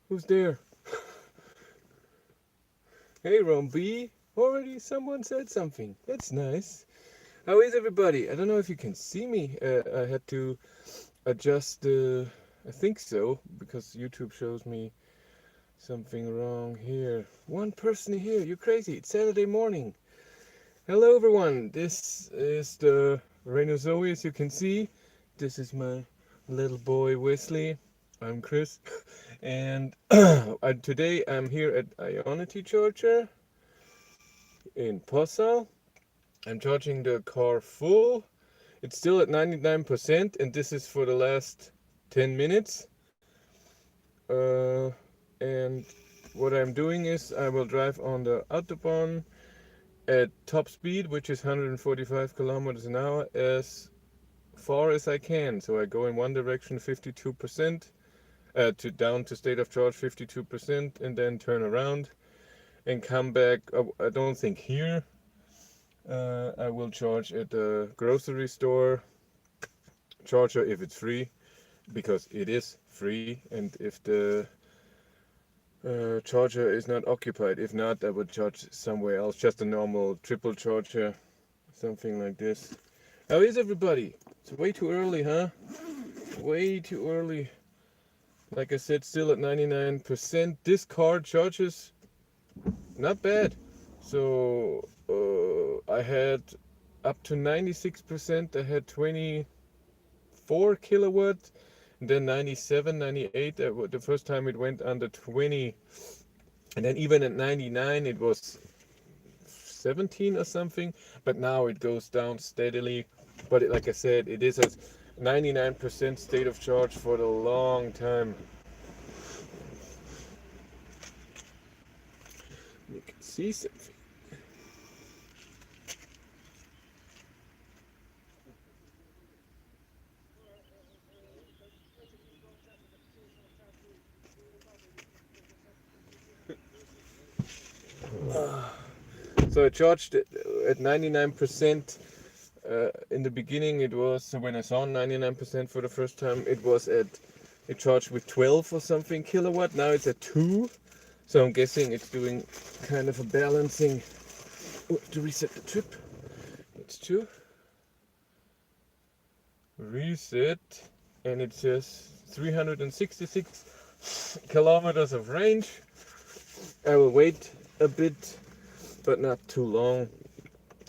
Who's there? Hey, Romby. Already someone said something. That's nice. How is everybody? I don't know if you can see me. I had to adjust the. I think so, because YouTube shows me something wrong here. One person here. You're crazy. It's Saturday morning. Hello, everyone. This is the Reino Zoe, as you can see. This is my little boy Wesley. I'm Chris, and today I'm here at Ionity Charger in Passau. I'm charging the car full. It's still at 99%, and this is for the last 10 minutes. Uh, and what I'm doing is I will drive on the Autobahn at top speed, which is 145 kilometers an hour, as far as I can. So I go in one direction 52%, to down to state of charge 52%, and then turn around and come back. I don't think here. I will charge at the grocery store charger if it's free, because it is free, and if the charger is not occupied. If not, I would charge somewhere else, just a normal triple charger, something like this. How is everybody? It's way too early, huh? Way too early. Like I said, still at 99%. This car charges not bad. So I had up to 96%. I had 24 kilowatt, and then 97, 98. The first time it went under 20, and then even at 99 it was 17 or something. But now it goes down steadily. But like I said, it is at 99% state of charge for the long time. You can see something. So I charged it at 99%. In the beginning, it was, so when I saw 99% for the first time, it charged with 12 or something kilowatt. Now it's at 2. So I'm guessing it's doing kind of a balancing. Oh, to reset the trip. It's 2. Reset. And it says 366 kilometers of range. I will wait a bit, but not too long.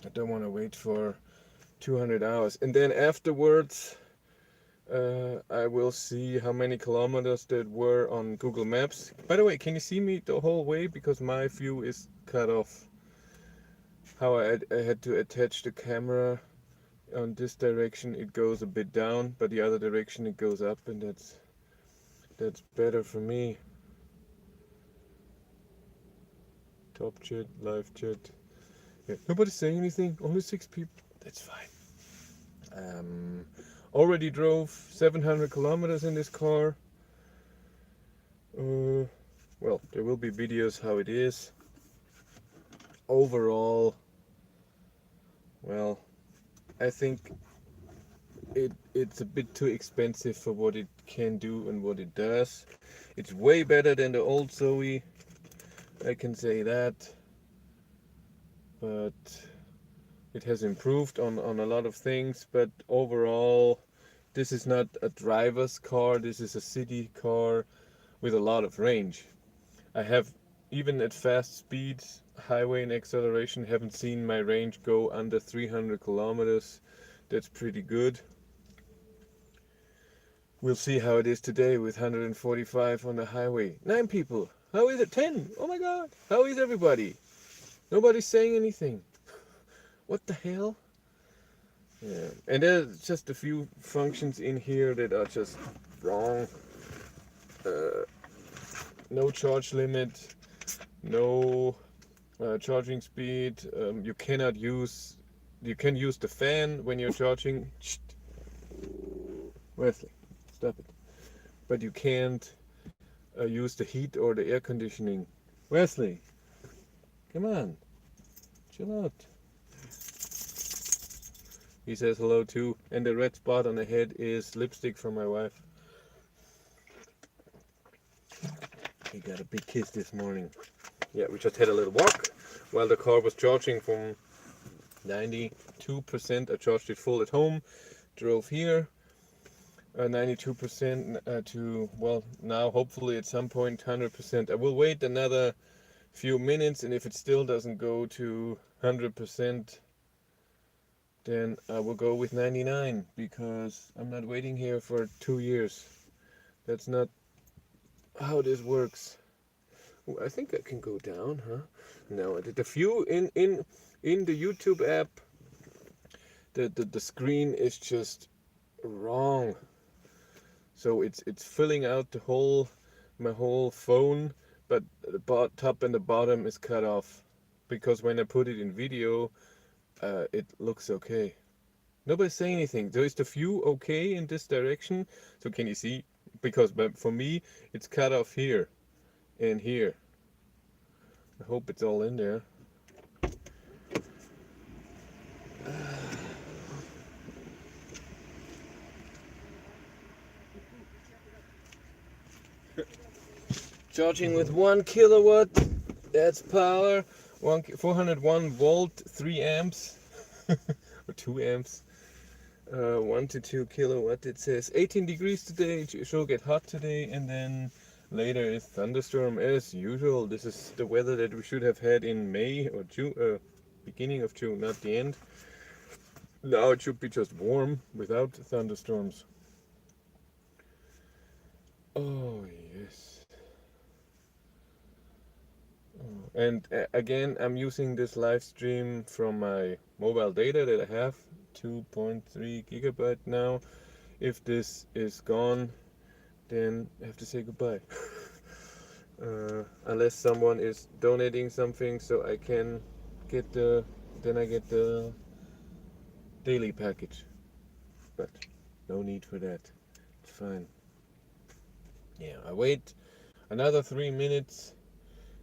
I don't want to wait for 200 hours. And then afterwards, I will see how many kilometers that were on Google Maps. By the way, can you see me the whole way? Because my view is cut off. How I had to attach the camera on this direction, it goes a bit down, but the other direction it goes up, and that's better for me. Top chat, live chat. Yeah, nobody's saying anything. Only 6 people. That's fine. Already drove 700 kilometers in this car. Well, there will be videos how it is. Overall, well, I think it's a bit too expensive for what it can do and what it does. It's way better than the old Zoe, I can say that. But it has improved on a lot of things. But overall, this is not a driver's car. This is a city car with a lot of range. I have, even at fast speeds, highway and acceleration, haven't seen my range go under 300 kilometers. That's pretty good. We'll see how it is today with 145 on the highway. 9 people. How is it? 10. Oh my god. How is everybody? Nobody's saying anything. What the hell? Yeah. And there's just a few functions in here that are just wrong. Uh, no charge limit. No charging speed. You cannot use. You can use the fan when you're charging. Wesley, stop it. But you can't use the heat or the air conditioning. Wesley, come on, chill out. He says hello too, and the red spot on the head is lipstick from my wife. He got a big kiss this morning. Yeah, we just had a little walk while the car was charging from 92%. I charged it full at home, drove here, 92% to, well, now hopefully at some point 100%. I will wait another few minutes, and if it still doesn't go to 100%, then I will go with 99, because I'm not waiting here for 2 years. That's not how this works. Ooh, I think I can go down, huh? No, the view in the YouTube app, the screen is just wrong. So it's filling out my whole phone, but the top and the bottom is cut off, because when I put it in video, it looks okay. Nobody's saying anything. So is the view okay in this direction? So can you see? Because for me, it's cut off here and here. I hope it's all in there. Charging with 1 kilowatt, that's power. 401 volt, 3 amps, or 2 amps. 1 to 2 kilowatt. It says 18 degrees today. It should get hot today, and then later is thunderstorm as usual. This is the weather that we should have had in May or June, beginning of June, not the end. Now it should be just warm without thunderstorms. Oh yes. Oh, and again, I'm using this live stream from my mobile data that I have, 2.3 gigabyte now. If this is gone, then I have to say goodbye. Unless someone is donating something so I can get then I get the daily package. But no need for that. It's fine. Yeah, I wait another 3 minutes,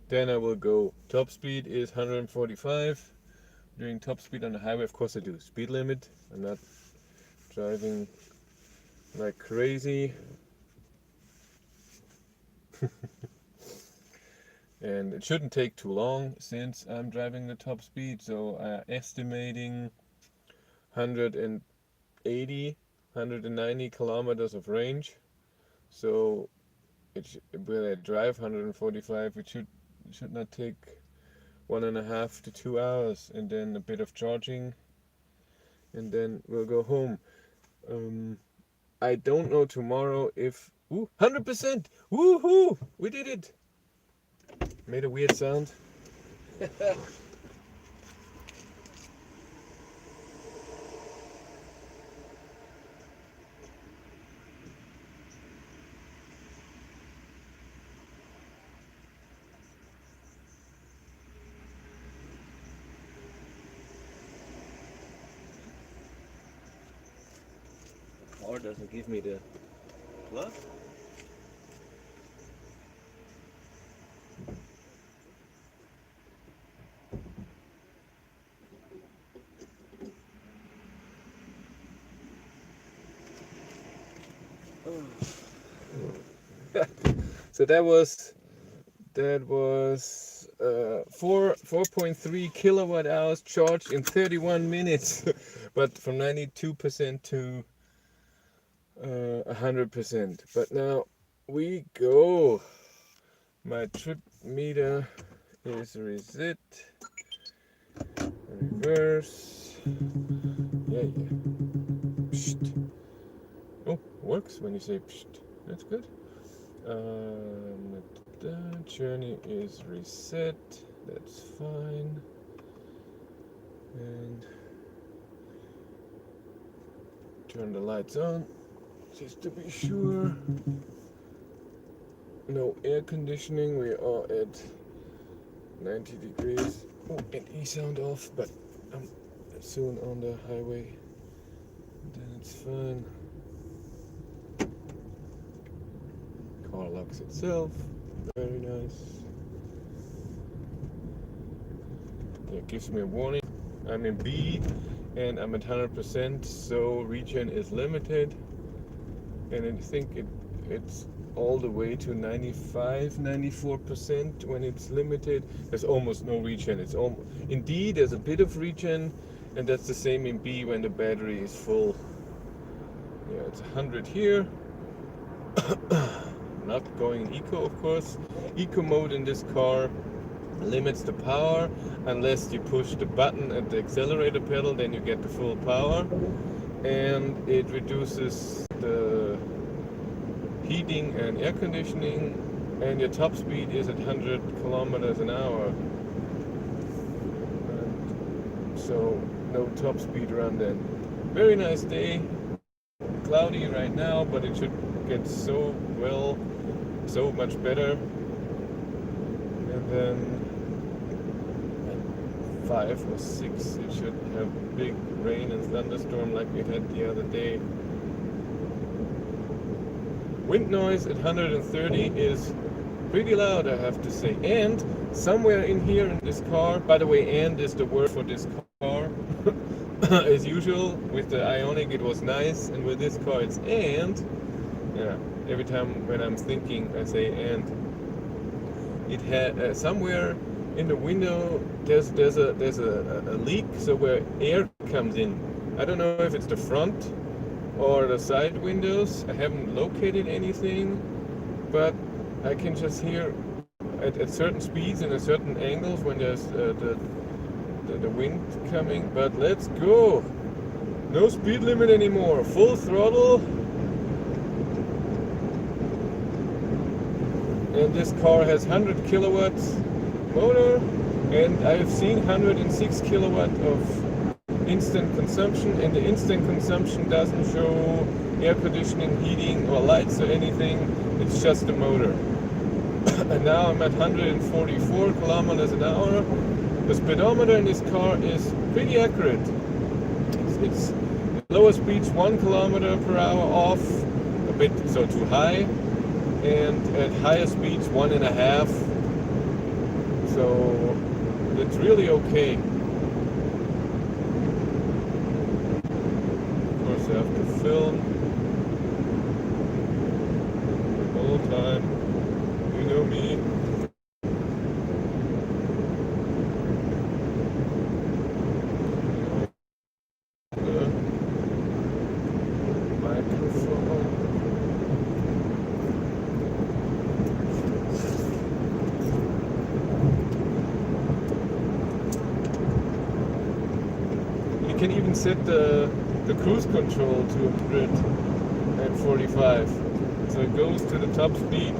then I will go. Top speed is 145. Doing top speed on the highway, of course I do. Speed limit. I'm not driving like crazy. And it shouldn't take too long since I'm driving the top speed, so estimating 180, 190 kilometers of range. So when I drive 145, it should not take 1.5 to 2 hours, and then a bit of charging, and then we'll go home. I don't know tomorrow if 100%. Woohoo! We did it. Made a weird sound. Power doesn't give me the plug. So that was 4.3 kilowatt hours charged in 31 minutes, but from 92% to 100%. But now we go. My trip meter is reset, reverse. Yeah. Psst. Oh, works when you say psst. That's good. The journey is reset. That's fine. And turn the lights on just to be sure. No air conditioning. We are at 90 degrees. Oh, and e-sound off, but I'm soon on the highway. Then it's fine. Car locks itself. Very nice. It gives me a warning. I'm in B and I'm at 100%, so regen is limited. And I think it's all the way to 95-94% when it's limited. There's almost no regen. In D there's a bit of regen, and that's the same in B when the battery is full. Yeah, it's 100 here. Not going eco, of course. Eco mode in this car limits the power unless you push the button at the accelerator pedal, then you get the full power, and it reduces the heating and air conditioning, and your top speed is at 100 kilometers an hour. And so no top speed run then. Very nice day. Cloudy right now, but it should get so much better. And then at 5 or 6 it should have big rain and thunderstorm like we had the other day. Wind noise at 130 is pretty loud, I have to say. And somewhere in here in this car, by the way, and is the word for this car. As usual, with the Ioniq it was nice, and with this car it's and. Yeah, every time when I'm thinking I say and. It had somewhere in the window there's a leak, so where air comes in. I don't know if it's the front or the side windows. I haven't located anything, but I can just hear at certain speeds and at certain angles when there's the wind coming. But let's go. No speed limit anymore. Full throttle. And this car has 100 kilowatts motor, and I've seen 106 kilowatt of instant consumption, and the instant consumption doesn't show air conditioning, heating or lights or anything. It's just the motor. And now I'm at 144 kilometers an hour. The speedometer in this car is pretty accurate. It's lower speeds 1 kilometer per hour off, a bit so too high, and at higher speeds 1.5. So it's really okay. Of course, I have to film the whole time. You know me. The microphone. You can even set the cruise control to 145, so it goes to the top speed.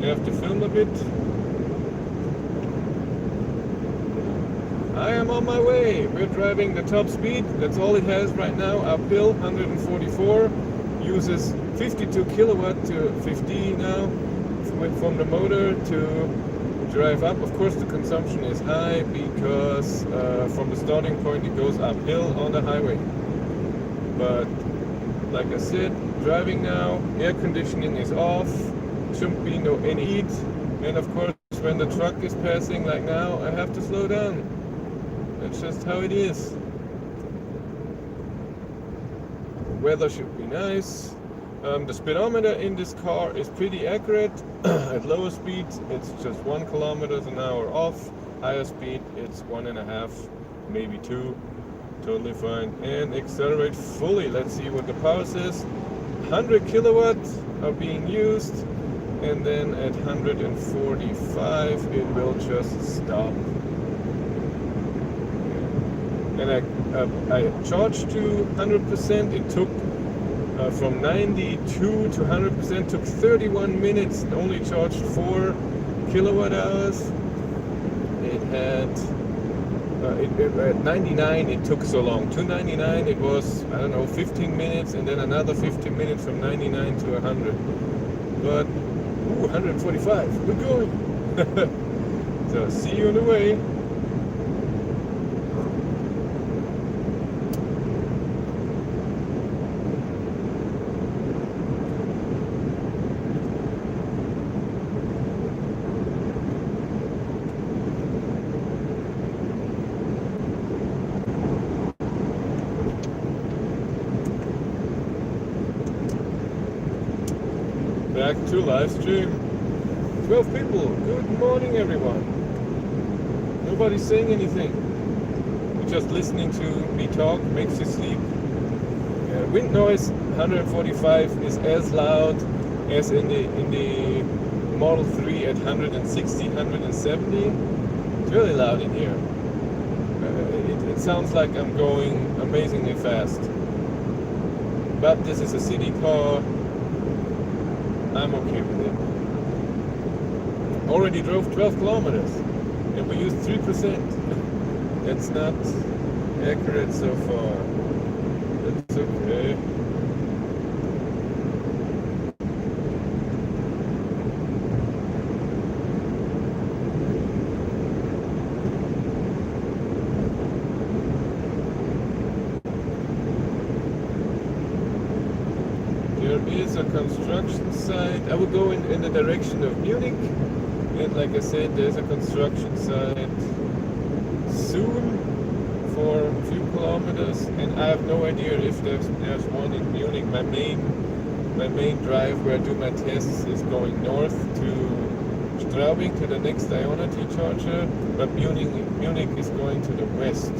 You have to film a bit. I am on my way. We're driving the top speed. That's all it has right now. Uphill, 144. Uses 52 kilowatt to 50 now from the motor to drive up. Of course, the consumption is high because from the starting point it goes uphill on the highway. But like I said, driving now, air conditioning is off. Shouldn't be any heat. And of course, when the truck is passing like now, I have to slow down. That's just how it is. Weather should be nice. The speedometer in this car is pretty accurate. At lower speeds it's just 1 kilometer an hour off. Higher speed it's 1.5, maybe 2. Totally fine. And accelerate fully. Let's see what the power says. 100 kilowatts are being used, and then at 145 it will just stop. And I charged to 100%. It took from 92 to 100% took 31 minutes. It only charged 4 kilowatt hours. It had at 99 it took so long. To 99 it was, I don't know, 15 minutes, and then another 15 minutes from 99 to 100. But 145, we're going. So see you on the way. back to live stream. 12 people. Good morning, everyone. Nobody's saying anything. You're just listening to me talk makes you sleep. Wind noise 145 is as loud as in the Model 3 at 160, 170. It's really loud in here. It sounds like I'm going amazingly fast. But this is a city car. I'm okay with it. Already drove 12 kilometers and we used 3%. That's not accurate so far. That's okay. There is a construction site. I will go in the direction of Munich, and like I said, there's a construction site soon for a few kilometers, and I have no idea if there's one in Munich. My main drive where I do my tests is going north to Straubing to the next Ionity charger, but Munich is going to the west.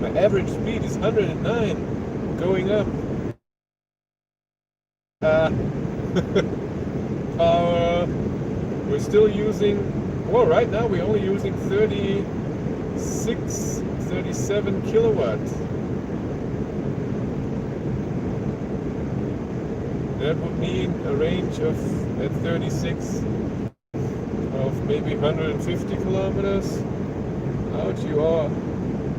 My average speed is 109, going up. Power. We're still using, well, right now we're only using 37 kilowatt. That would mean a range of, at 36, of maybe 150 kilometers. Out you are.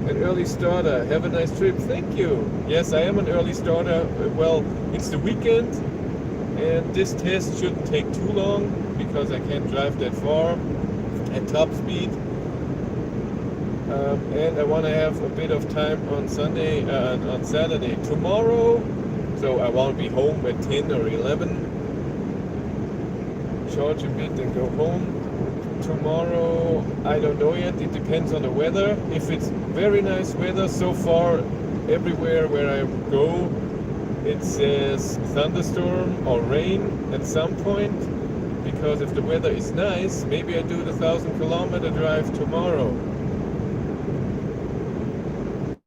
An early starter. Have a nice trip. Thank you. Yes, I am an early starter. Well, it's the weekend, and this test shouldn't take too long because I can't drive that far at top speed. And I want to have a bit of time on on Saturday. Tomorrow, so I want to be home at 10 or 11. Charge a bit and go home. Tomorrow, I don't know yet. It depends on the weather. If it's very nice weather, so far everywhere where I go, it says thunderstorm or rain at some point. Because if the weather is nice, maybe I do the 1,000-kilometer drive tomorrow.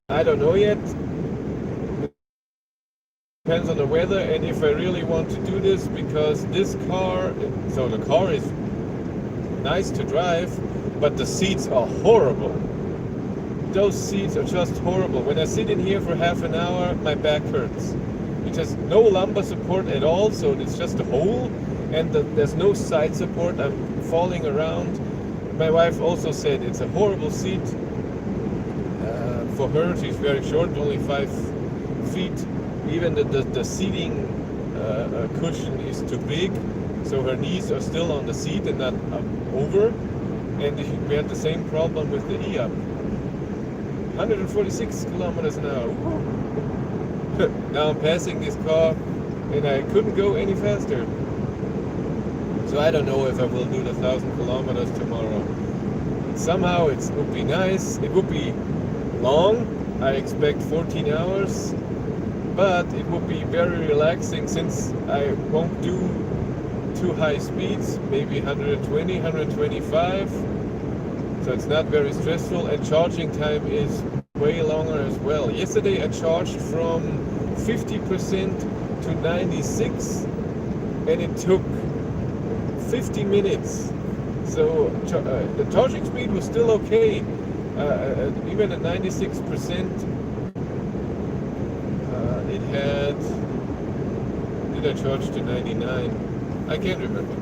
I don't know yet. Depends on the weather, and if I really want to do this, because this car, so the car is nice to drive, but the seats are horrible. Those seats are just horrible. When I sit in here for half an hour, my back hurts. It has no lumbar support at all, so it's just a hole, and there's no side support. I'm falling around. My wife also said it's a horrible seat. For her, she's very short, only 5 feet. Even the seating cushion is too big, so her knees are still on the seat and not over. And we had the same problem with the e-up. 146 kilometers an hour. Now I'm passing this car and I couldn't go any faster. So I don't know if I will do the 1,000 kilometers tomorrow. Somehow it would be nice. It would be long. I expect 14 hours. But it would be very relaxing since I won't do too high speeds, maybe 120, 125. So it's not very stressful, and charging time is way longer as well. Yesterday I charged from 50% to 96, and it took 50 minutes. So the charging speed was still okay, even at 96%. It had, did I charge to 99? I can't remember.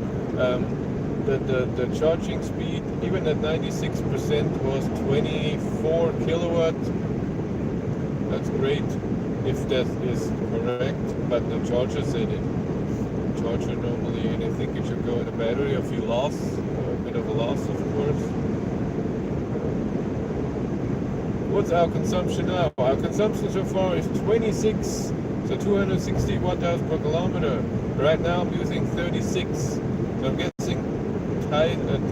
The charging speed, even at 96%, was 24 kilowatt. That's great, if that is correct. But the charger said it. Charger normally, and I think it should go in a battery. If you lost, a bit of a loss, of course. What's our consumption now? Our consumption so far is 26, so 260 watt-hours per kilometer. Right now I'm using 36, so I'm guessing tight at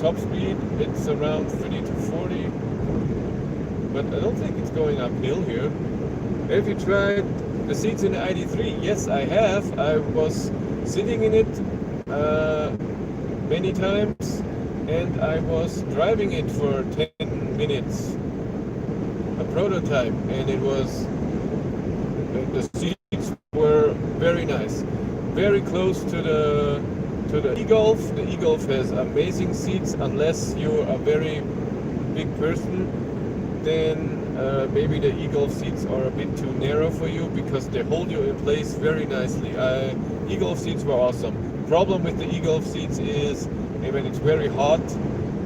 top speed it's around 30 to 40, but I don't think it's going uphill here. Have you tried The seats in the ID3, yes, I have. I was sitting in it many times, and I was driving it for 10 minutes, a prototype, and it was, the seats were very nice, very close to the e-Golf. The e-Golf has amazing seats, unless you're a very big person, then maybe the e-Golf seats are a bit too narrow for you, because they hold you in place very nicely. E-Golf seats were awesome. Problem with the e-Golf seats is when it's very hot,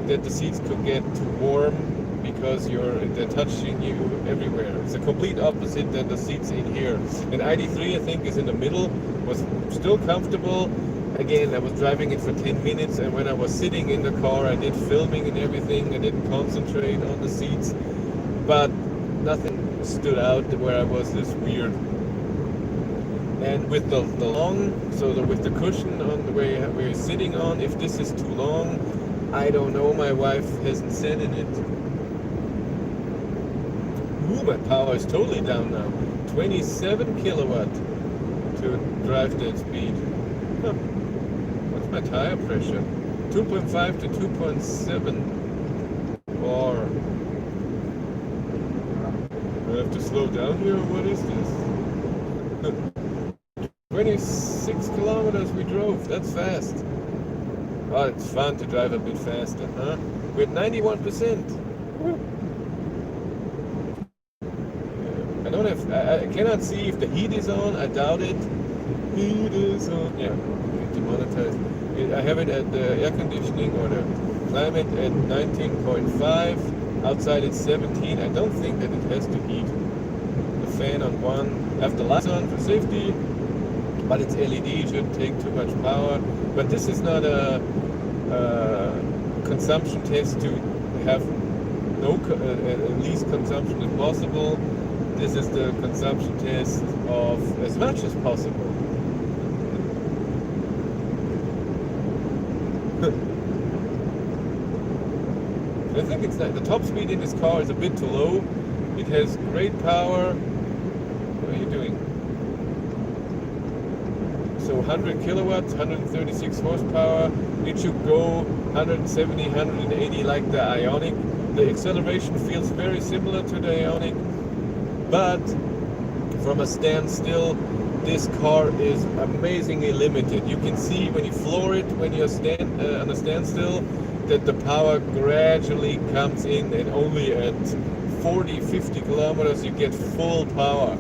that the seats could get too warm, because they're touching you everywhere. It's a complete opposite than the seats in here. And ID3, I think, is in the middle, was still comfortable. Again, I was driving it for 10 minutes, and when I was sitting in the car, I did filming and everything. I didn't concentrate on the seats, but nothing stood out where I was this weird. And with the long, with the cushion on the way we're sitting on, if this is too long, I don't know. My wife hasn't said in it. Ooh, my power is totally down now. 27 kilowatt to drive that speed. Huh. What's my tire pressure? 2.5 to 2.7 bar. Do I have to slow down here, or what is this? 26 kilometers we drove. That's fast. Oh, it's fun to drive a bit faster, huh? We're at 91%. I cannot see if the heat is on. I doubt it. Heat is on. Yeah, demonetized. I have it at the air conditioning or the climate at 19.5. Outside it's 17. I don't think that it has to heat. The fan on 1. I have the lights on for safety, but it's LED. Shouldn't take too much power. But this is not a consumption test to have least consumption as possible. This is the consumption test of as much as possible. I think it's like the top speed in this car is a bit too low. It has great power. What are you doing? So 100 kilowatts, 136 horsepower. It should go 170, 180 like the Ioniq. The acceleration feels very similar to the Ioniq, but from a standstill, this car is amazingly limited. You can see when you floor it, when you're on a standstill, that the power gradually comes in, and only at 40, 50 kilometers you get full power.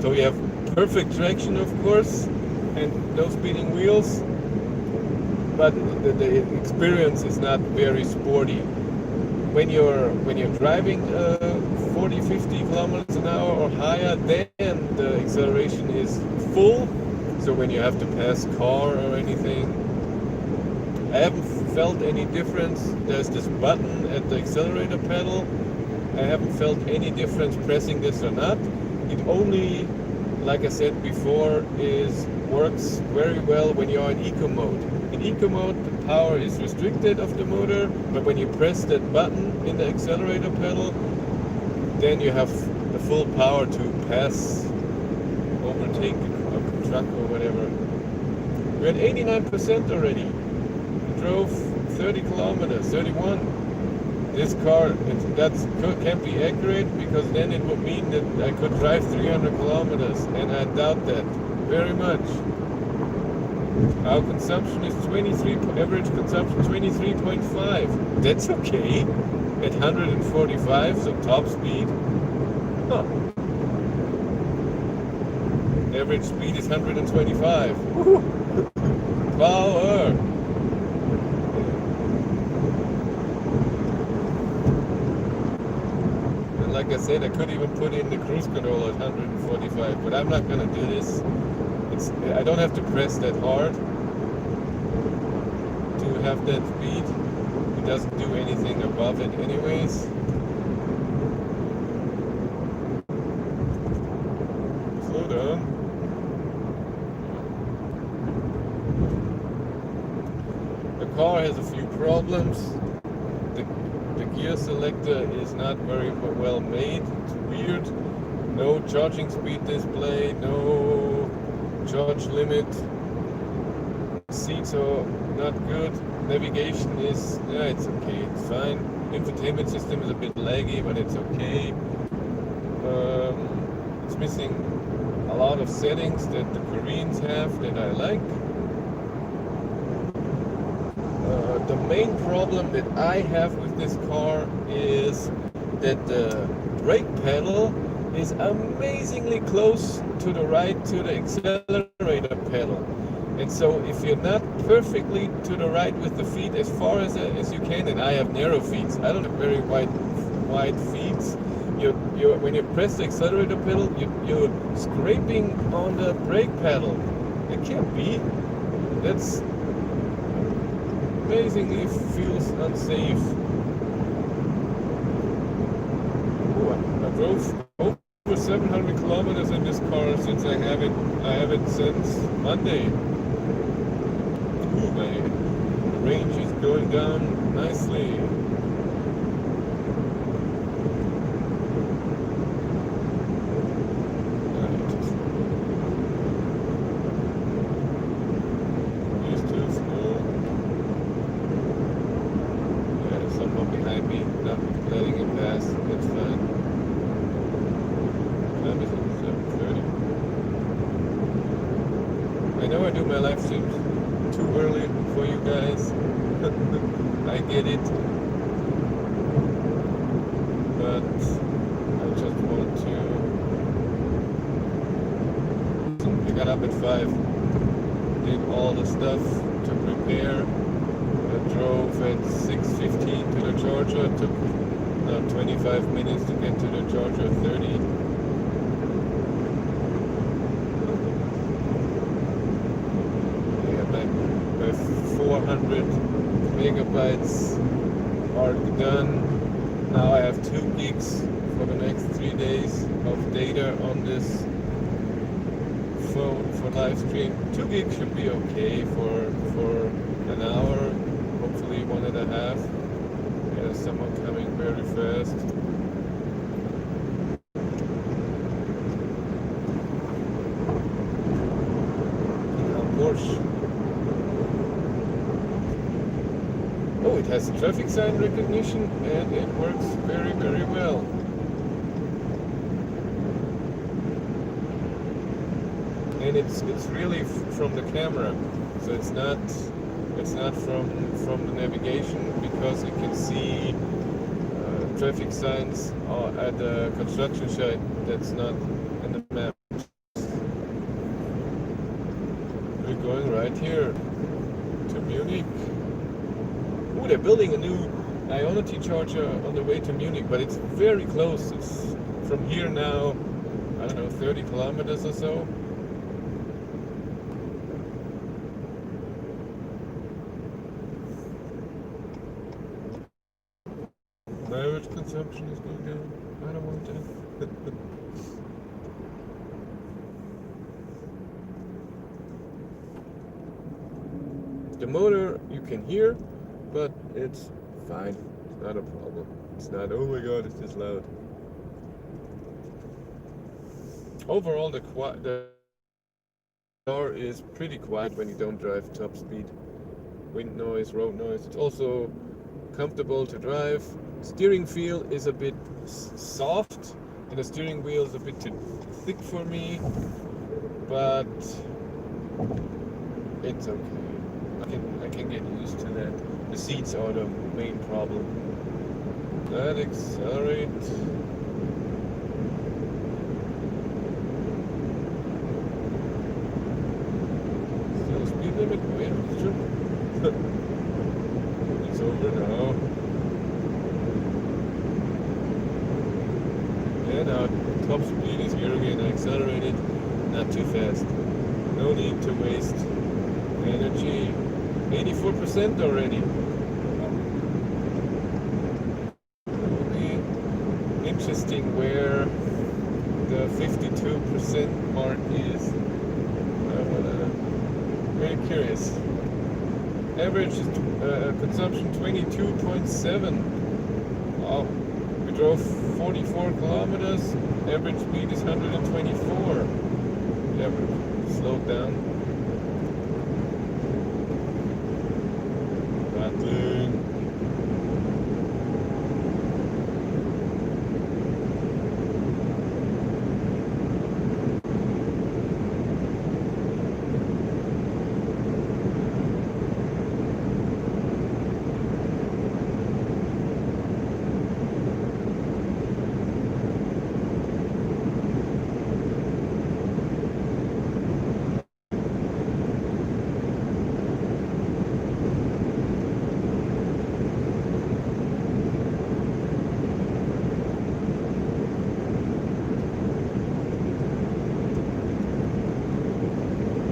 So you have perfect traction, of course, and no spinning wheels, but the experience is not very sporty. When you're driving 40, 50 kilometers an hour or higher, then the acceleration is full. So when you have to pass car or anything, I haven't felt any difference. There's this button at the accelerator pedal. I haven't felt any difference pressing this or not. It only, like I said before, works very well when you're in eco mode. In eco mode, the power is restricted of the motor, but when you press that button in the accelerator pedal, then you have the full power to pass, overtake a truck or whatever. We're at 89% already. We drove 30 kilometers, 31. This car, can't be accurate, because then it would mean that I could drive 300 kilometers, and I doubt that very much. Our consumption is average consumption 23.5. That's okay. At 145, so top speed. Huh. Average speed is 125. Power. And like I said, I could even put in the cruise control at 145, but I'm not gonna do this. I don't have to press that hard to have that speed. It doesn't do anything above it anyways. Slow down. The car has a few problems. The gear selector is not very well made. It's weird. No charging speed display, no charge limit. Seats are not good. Navigation is, yeah, it's okay, it's fine. Infotainment system is a bit laggy, but it's okay. It's missing a lot of settings that the Koreans have that I like. The main problem that I have with this car is that the brake pedal is amazingly close to the right to the accelerator pedal. And so if you're not perfectly to the right with the feet as far as you can, and I have narrow feet, I don't have very wide feet. When you press the accelerator pedal, you're scraping on the brake pedal. It can't be. That's amazingly feels unsafe. Ooh, I drove over 700 kilometers in this car since I have it since Monday. Ooh, my range is going down nicely. I know I do my live streams too early for you guys. I get it. But I just want to... I got up at 5, did all the stuff to prepare. I drove at 6:15 to the charger. It took 25 minutes to get to the charger, 30. My 400 megabytes are done. Now I have 2 gigs for the next 3 days of data on this phone for live stream. 2 gigs should be okay for an hour, hopefully 1.5. There's someone coming very fast. Porsche. Oh, it has traffic sign recognition and it works very, very well. And it's really from the camera, so it's not from the navigation, because it can see traffic signs at the construction site that's not in the map. We're going right here to Munich. Ooh, they're building a new Ionity charger on the way to Munich, but it's very close. It's from here now, I don't know, 30 kilometers or so. Average consumption is going down. I don't want that. The motor you can hear, but it's fine. It's not a problem. It's not, oh my god, it's this loud. Overall, the car is pretty quiet when you don't drive top speed. Wind noise, road noise. It's also comfortable to drive. Steering feel is a bit soft, and the steering wheel is a bit too thick for me, but it's okay. I can get used to that. The seats are the main problem. That accelerate. Still speed limit? Wait, it's over now. And our top speed is here again. I accelerated, not too fast. No need to waste energy. 84% already. Really interesting where the 52% mark is. Very curious. Average consumption 22.7. Wow, drove 44 kilometers, average speed is 124. Yeah, we slowed down. Rattling.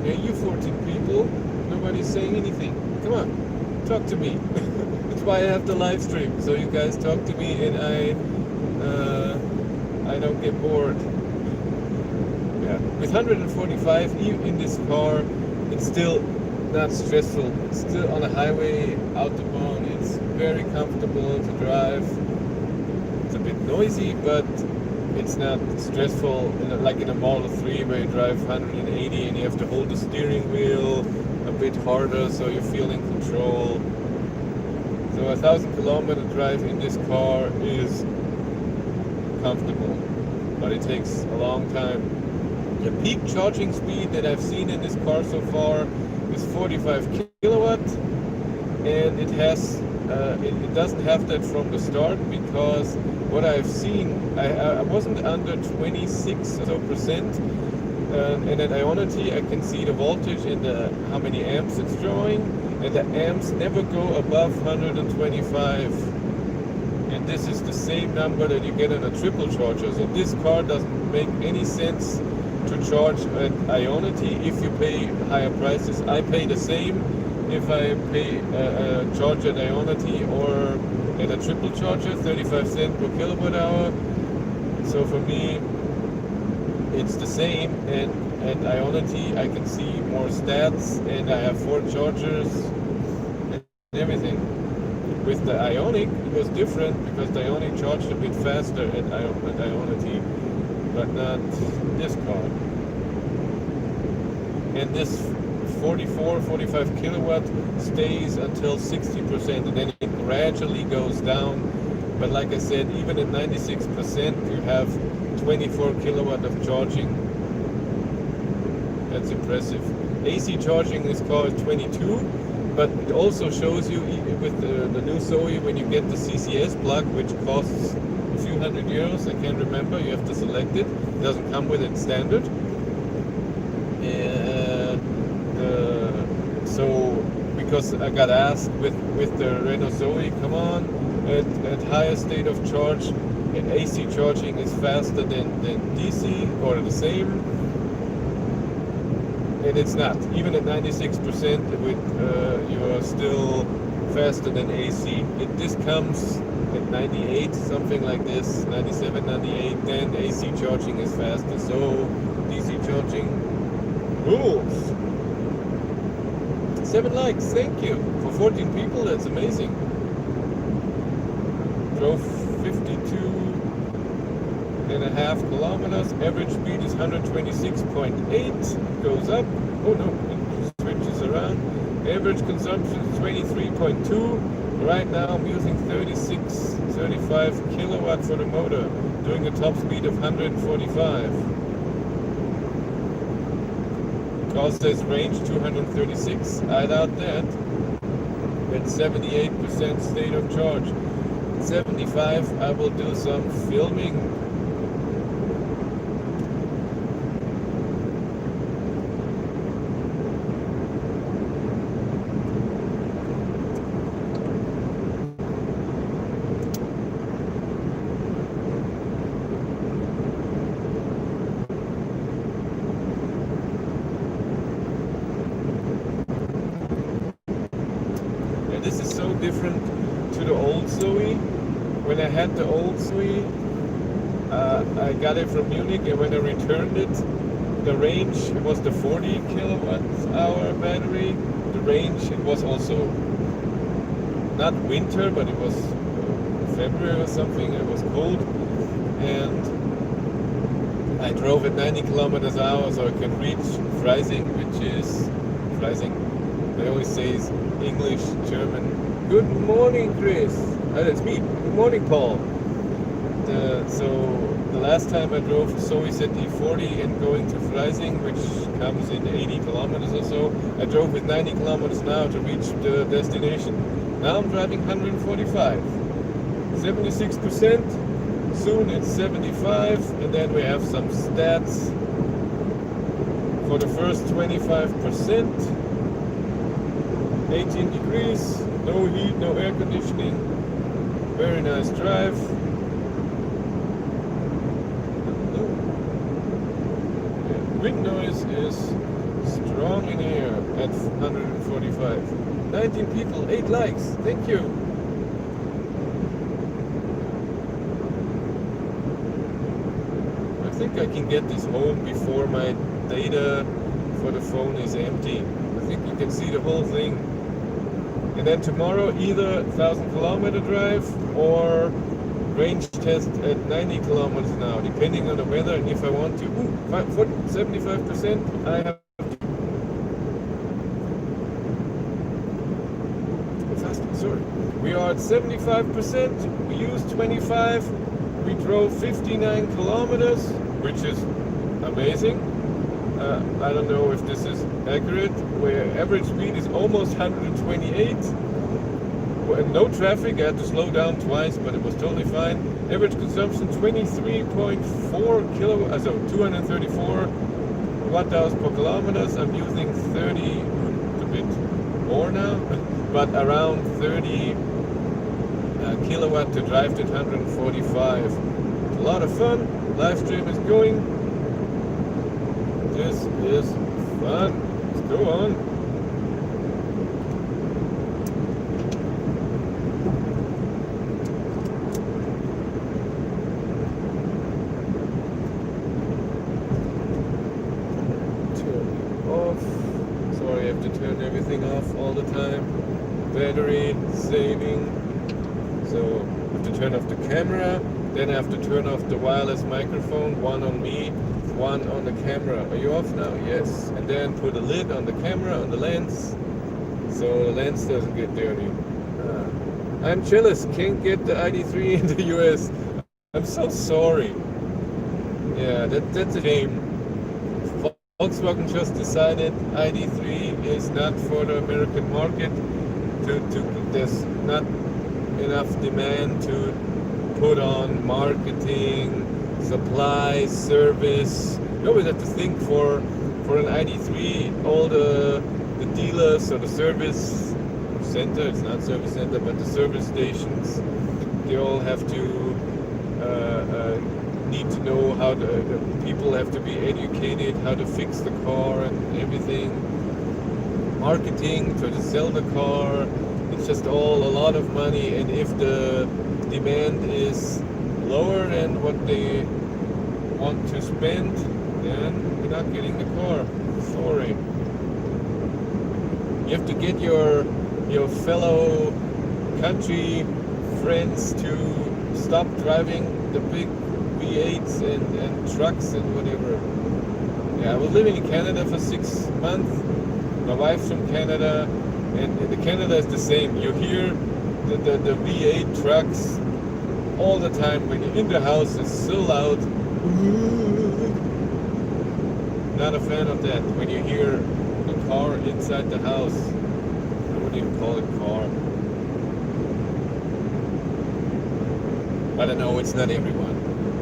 Yeah, you 14 people, nobody's saying anything. Come on, talk to me. That's why I have the live stream, so you guys talk to me and I don't get bored. Yeah, with 145 in this car, it's still not stressful. It's still on a highway, autobahn. It's very comfortable to drive. It's a bit noisy, but it's not stressful like in a Model 3 where you drive 180 and you have to hold the steering wheel a bit harder so you feel in control. So a 1,000-kilometer drive in this car is comfortable, but it takes a long time. The peak charging speed that I've seen in this car so far is 45 kilowatt, and it has it doesn't have that from the start, because what I've seen, I wasn't under 26 or so percent, and at Ionity I can see the voltage and how many amps it's drawing, and the amps never go above 125, and this is the same number that you get on a triple charger. So this car doesn't make any sense to charge at Ionity if you pay higher prices. I pay the same if I pay a charge at Ionity or at a triple charger, 35 cents per kilowatt hour. So for me, it's the same, and at Ionity I can see more stats, and I have 4 chargers and everything. With the Ioniq, it was different because the Ioniq charged a bit faster at Ionity, but not this car. And this 45 kilowatt stays until 60%, and then it gradually goes down. But like I said, even at 96%, you have 24 kilowatt of charging. That's impressive. AC charging in this car is 22, but it also shows you with the new Zoe, when you get the CCS plug, which costs a few €100, I can't remember, you have to select it. It doesn't come with it standard. So, because I got asked with the Renault Zoe, come on, at higher state of charge, AC charging is faster than DC, or the same, and it's not. Even at 96%, you are still faster than AC. This comes at 98, something like this, 97, 98, then AC charging is faster. So DC charging rules. 7 likes, thank you. For 14 people, that's amazing. Drove 52.5 kilometers. Average speed is 126.8. Goes up. Oh no, it switches around. Average consumption is 23.2. Right now I'm using 35 kilowatt for the motor, doing a top speed of 145. Car says range 236. I doubt that. At 78% state of charge. 75, I will do some filming. This is so different to the old Zoe. When I had the old Zoe, I got it from Munich, and when I returned it, the range, it was the 40 kilowatt hour battery. The range, it was also not winter, but it was February or something. It was cold, and I drove at 90 kilometers an hour so I can reach Freising, which is Freising. I always say is English, German. Good morning, Chris. That's me. Good morning, Paul. So the last time I drove Zoe ZE40 and going to Freising, which comes in 80 kilometers or so, I drove with 90 kilometers an hour to reach the destination. Now I'm driving 145. 76%. Soon it's 75, and then we have some stats for the first 25%. 18 degrees, no heat, no air conditioning. Very nice drive. Wind noise is strong in here at 145. 19 people, 8 likes. Thank you. I think I can get this home before my data for the phone is empty. I think you can see the whole thing. And then tomorrow either 1,000-kilometer drive or range test at 90 kilometers an hour, depending on the weather and if I want to. 75%. I have sorry. We are at 75%. We used 25. We drove 59 kilometers, which is amazing. I don't know if this is accurate. Where average speed is almost 128. No traffic. I had to slow down twice, but it was totally fine. Average consumption 23.4 kilowatt, so 234 watt-hours per kilometers. I'm using 30, a bit more now, but around 30 kilowatt to drive to 145. It's a lot of fun. Live stream is going. This is fun. Let's go on. Turn everything off all the time. Battery saving. So I have to turn off the camera, then I have to turn off the wireless microphone, one on me, one on the camera. Are you off now? Yes. And then put a lid on the camera, on the lens, so the lens doesn't get dirty. I'm jealous, can't get the ID3 in the US. I'm so sorry. Yeah, that's a shame. Volkswagen just decided ID3 is not for the American market. There's not enough demand to put on marketing, supply, service. You always have to think for an ID3, all the dealers or the service center, it's not service center, but the service stations, they all have to need to know how the people have to be educated, how to fix the car and everything. Marketing to sell the car, it's just all a lot of money, and if the demand is lower than what they want to spend, then you're not getting the car. Sorry. You have to get your fellow country friends to stop driving the big V8s and trucks and whatever. Yeah, I was living in Canada for 6 months. My wife's from Canada, and the Canada is the same. You hear the V8 trucks all the time when you're in the house. It's so loud. Not a fan of that. When you hear a car inside the house, I wouldn't even call it car. But I know it's not everyone.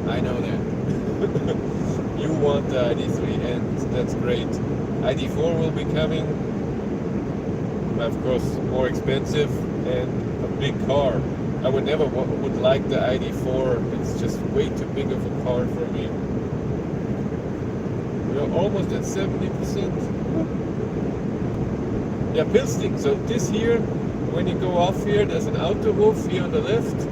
I know that. You want the ID3, and that's great. ID4 will be coming. Of course, more expensive and a big car. I would never would like the ID4. It's just way too big of a car for me. We are almost at 70%. Yeah, Pilsting. So this here, when you go off here, there's an Autohof here on the left,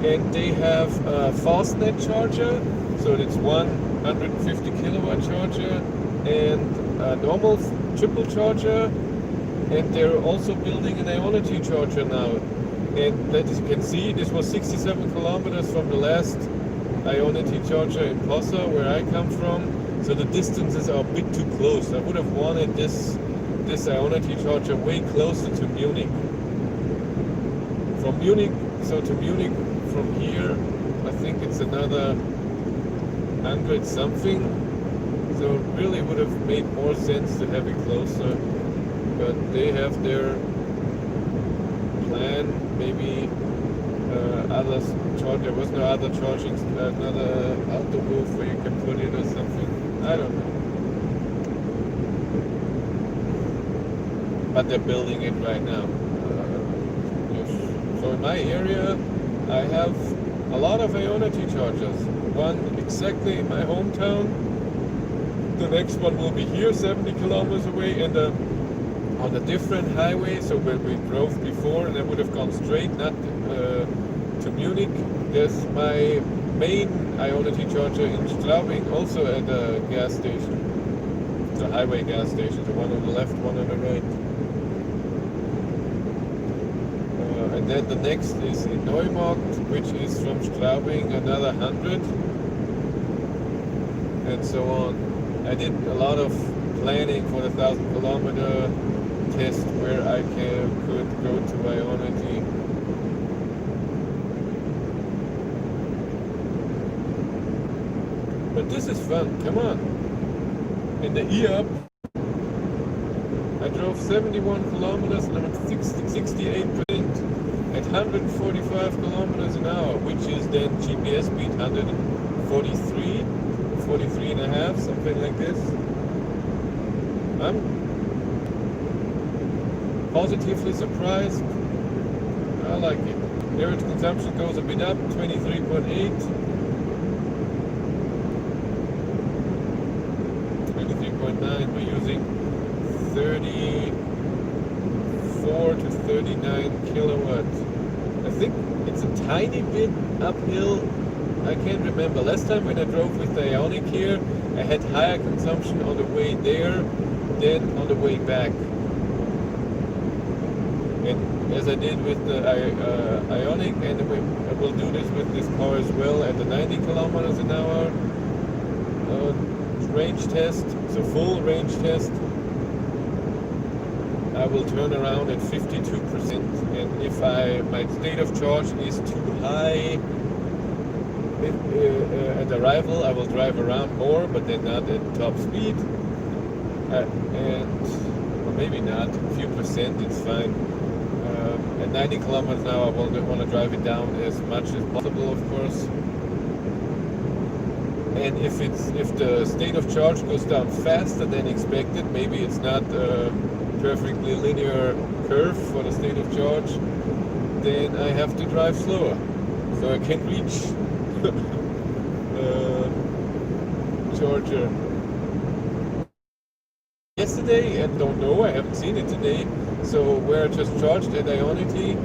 and they have a Fastnet charger. So it's 150 kilowatt charger and a normal triple charger. And they're also building an Ionity charger now. And as you can see, this was 67 kilometers from the last Ionity charger in Posa, where I come from. So the distances are a bit too close. I would have wanted this Ionity charger way closer to Munich. From Munich, so to Munich from here, I think it's another 100 something. So it really would have made more sense to have it closer. But they have their plan. Maybe others charge. There was no other charging, another auto booth where you can put it or something. I don't know. But they're building it right now. Yes. So in my area, I have a lot of Ionity chargers. One exactly in my hometown. The next one will be here, 70 kilometers away, and on a different highway. So where we drove before, and I would have gone straight, not to Munich. There's my main Ionity charger in Straubing, also at a gas station. It's a highway gas station, the one on the left, one on the right. And then the next is in Neumarkt, which is from Straubing, another 100, and so on. I did a lot of planning for the 1,000 kilometer test where I could go to Ionity. But this is fun, come on. In the E-Up, I drove 71 kilometers and I'm at 68% at 145 kilometers an hour, which is then GPS speed 143, 43 and a half, something like this. I'm positively surprised. I like it. Average consumption goes a bit up, 23.8. 23.9. We're using 34 to 39 kilowatts. I think it's a tiny bit uphill. I can't remember. Last time when I drove with the Ioniq here, I had higher consumption on the way there than on the way back. And as I did with the Ioniq, and I will do this with this car as well at the 90 kilometers an hour range test, so full range test, I will turn around at 52%. And if my state of charge is too high at arrival, I will drive around more, but then not at top speed. Or maybe not, a few percent, it's fine. At 90 kilometers an hour, I want to drive it down as much as possible, of course. And if the state of charge goes down faster than expected, maybe it's not a perfectly linear curve for the state of charge, then I have to drive slower, so I can reach charger. Yesterday, and don't know, I haven't seen it today, so where I just charged at Ionity,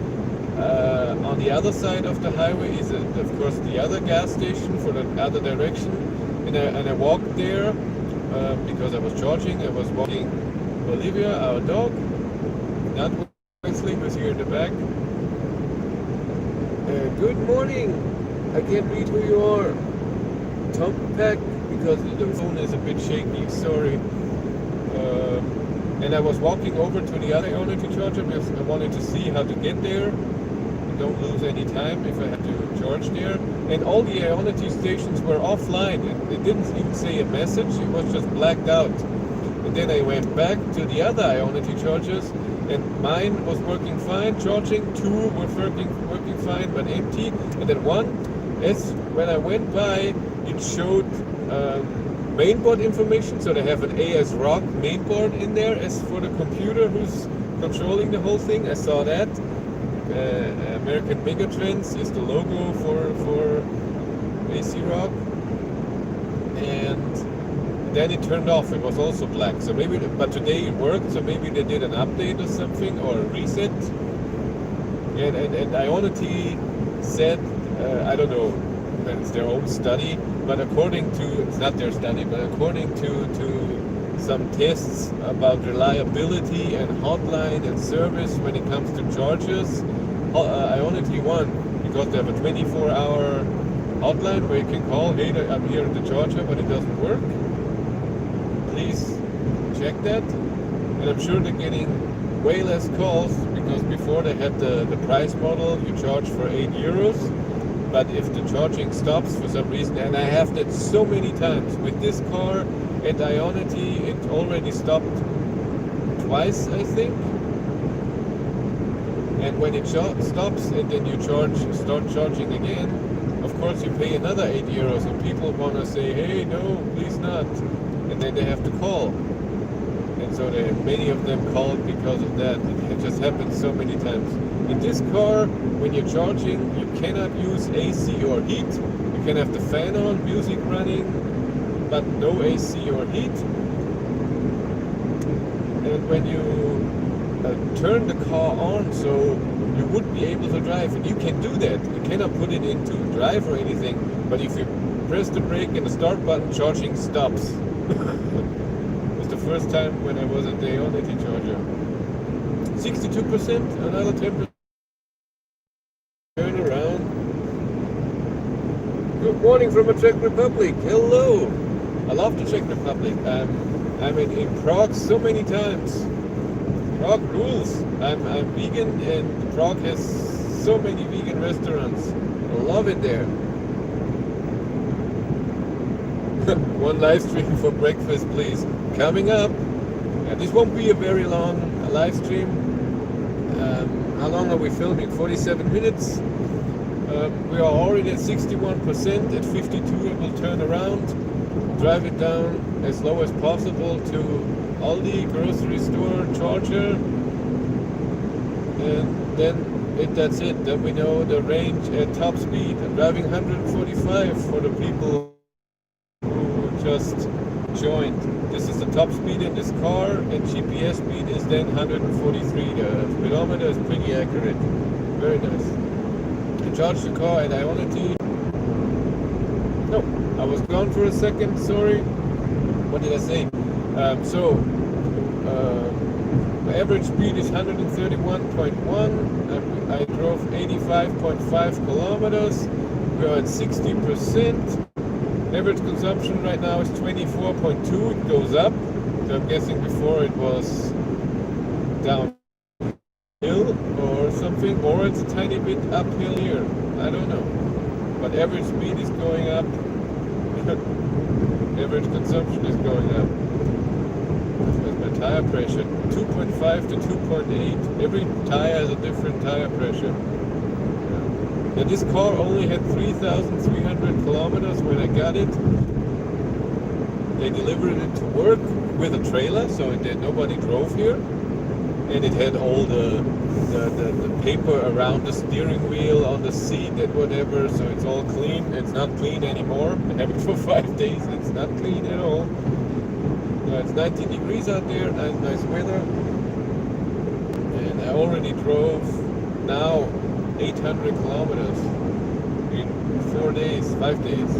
on the other side of the highway is of course the other gas station for the other direction, and I walked there because I was charging. I was walking Olivia, our dog, not Wesley, who's here in the back. Good morning. I can't read who you are. Tom Peck, because the phone is a bit shaky, sorry. And I was walking over to the other Ionity charger because I wanted to see how to get there. Don't lose any time if I have to charge there. And all the Ionity stations were offline. It didn't even say a message, it was just blacked out. And then I went back to the other Ionity chargers, and mine was working fine, charging. Two were working fine, but empty. And then one, when I went by, it showed mainboard information, so they have an ASRock mainboard in there as for the computer who's controlling the whole thing. I saw that. American Megatrends is the logo for ASRock, and then it turned off. It was also black. So maybe, but today it worked. So maybe they did an update or something, or a reset. And Ionity said, I don't know, it's their own study, but according to, it's not their study, but according to some tests about reliability and hotline and service when it comes to chargers, Ionity 1, because they have a 24-hour hotline where you can call, hey, I'm here at the charger, but it doesn't work. Please check that. And I'm sure they're getting way less calls, because before they had the price model, you charge for €8. But if the charging stops for some reason, and I have that so many times with this car and Ionity, it already stopped twice, I think. And when it stops and then you start charging again, of course you pay another €8, and people want to say, hey, no, please not. And then they have to call. And so many of them called because of that. It just happens so many times. In this car, when you're charging, you cannot use AC or heat. You can have the fan on, music running, but no AC or heat. And when you turn the car on, so you would be able to drive, and you can do that. You cannot put it into drive or anything, but if you press the brake and the start button, charging stops. It was the first time when I was at the Ionity charger. 62%, another 10%. Turn around. Good morning from the Czech Republic. Hello. I love the Czech Republic. I'm in Prague so many times. Prague rules. I'm vegan, and Prague has so many vegan restaurants. I love it there. One live stream for breakfast, please. Coming up. This won't be a very long live stream. How long are we filming? 47 minutes. We are already at 61%. At 52 it will turn around. Drive it down as low as possible to Aldi grocery store charger, and then that's it. Then we know the range at top speed. I'm driving 145 for the people who just joined. This is the top speed in this car, and GPS speed is then 143. The speedometer is pretty accurate. Very nice. I charged the car at Ionity. No, I was gone for a second, sorry. What did I say? My average speed is 131.1. I drove 85.5 kilometers. We are at 60%. Average consumption right now is 24.2. It goes up. So I'm guessing before it was downhill or something, or it's a tiny bit uphill here. I don't know. But average speed is going up. Average consumption is going up. That's my tire pressure. 2.5 to 2.8. Every tire has a different tire pressure. And this car only had 3,300 kilometers when I got it. They delivered it to work with a trailer, so nobody drove here. And it had all the paper around the steering wheel, on the seat and whatever, so it's all clean. It's not clean anymore. I have it for 5 days. It's not clean at all. It's 19 degrees out there, nice weather. And I already drove now 800 kilometers in 4 days, 5 days.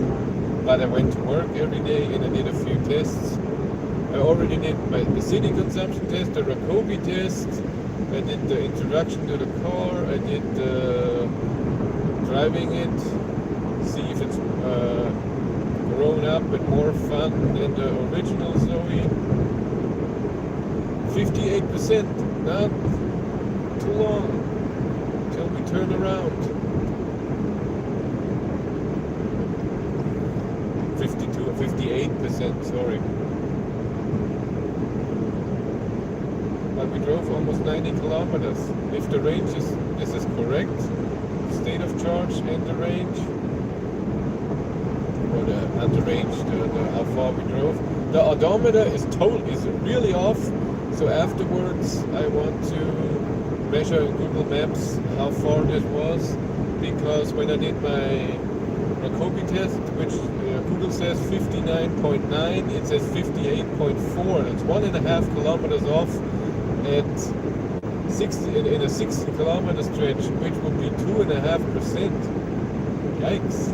But I went to work every day and I did a few tests. I already did the city consumption test, the Rokeby test. I did the introduction to the car. I did driving it, see if it's grown up and more fun than the original Zoe. 58%, not too long till we turn around. 52 or 58%, sorry. But we drove almost 90 kilometers. If the range this is correct, state of charge and the range, or not the range, how far we drove. The odometer is really off. So afterwards, I want to measure in Google Maps how far this was, because when I did my Rokeby test, which Google says 59.9, it says 58.4. It's 1.5 kilometers off at 60 in a 60 kilometer stretch, which would be 2.5%. Yikes.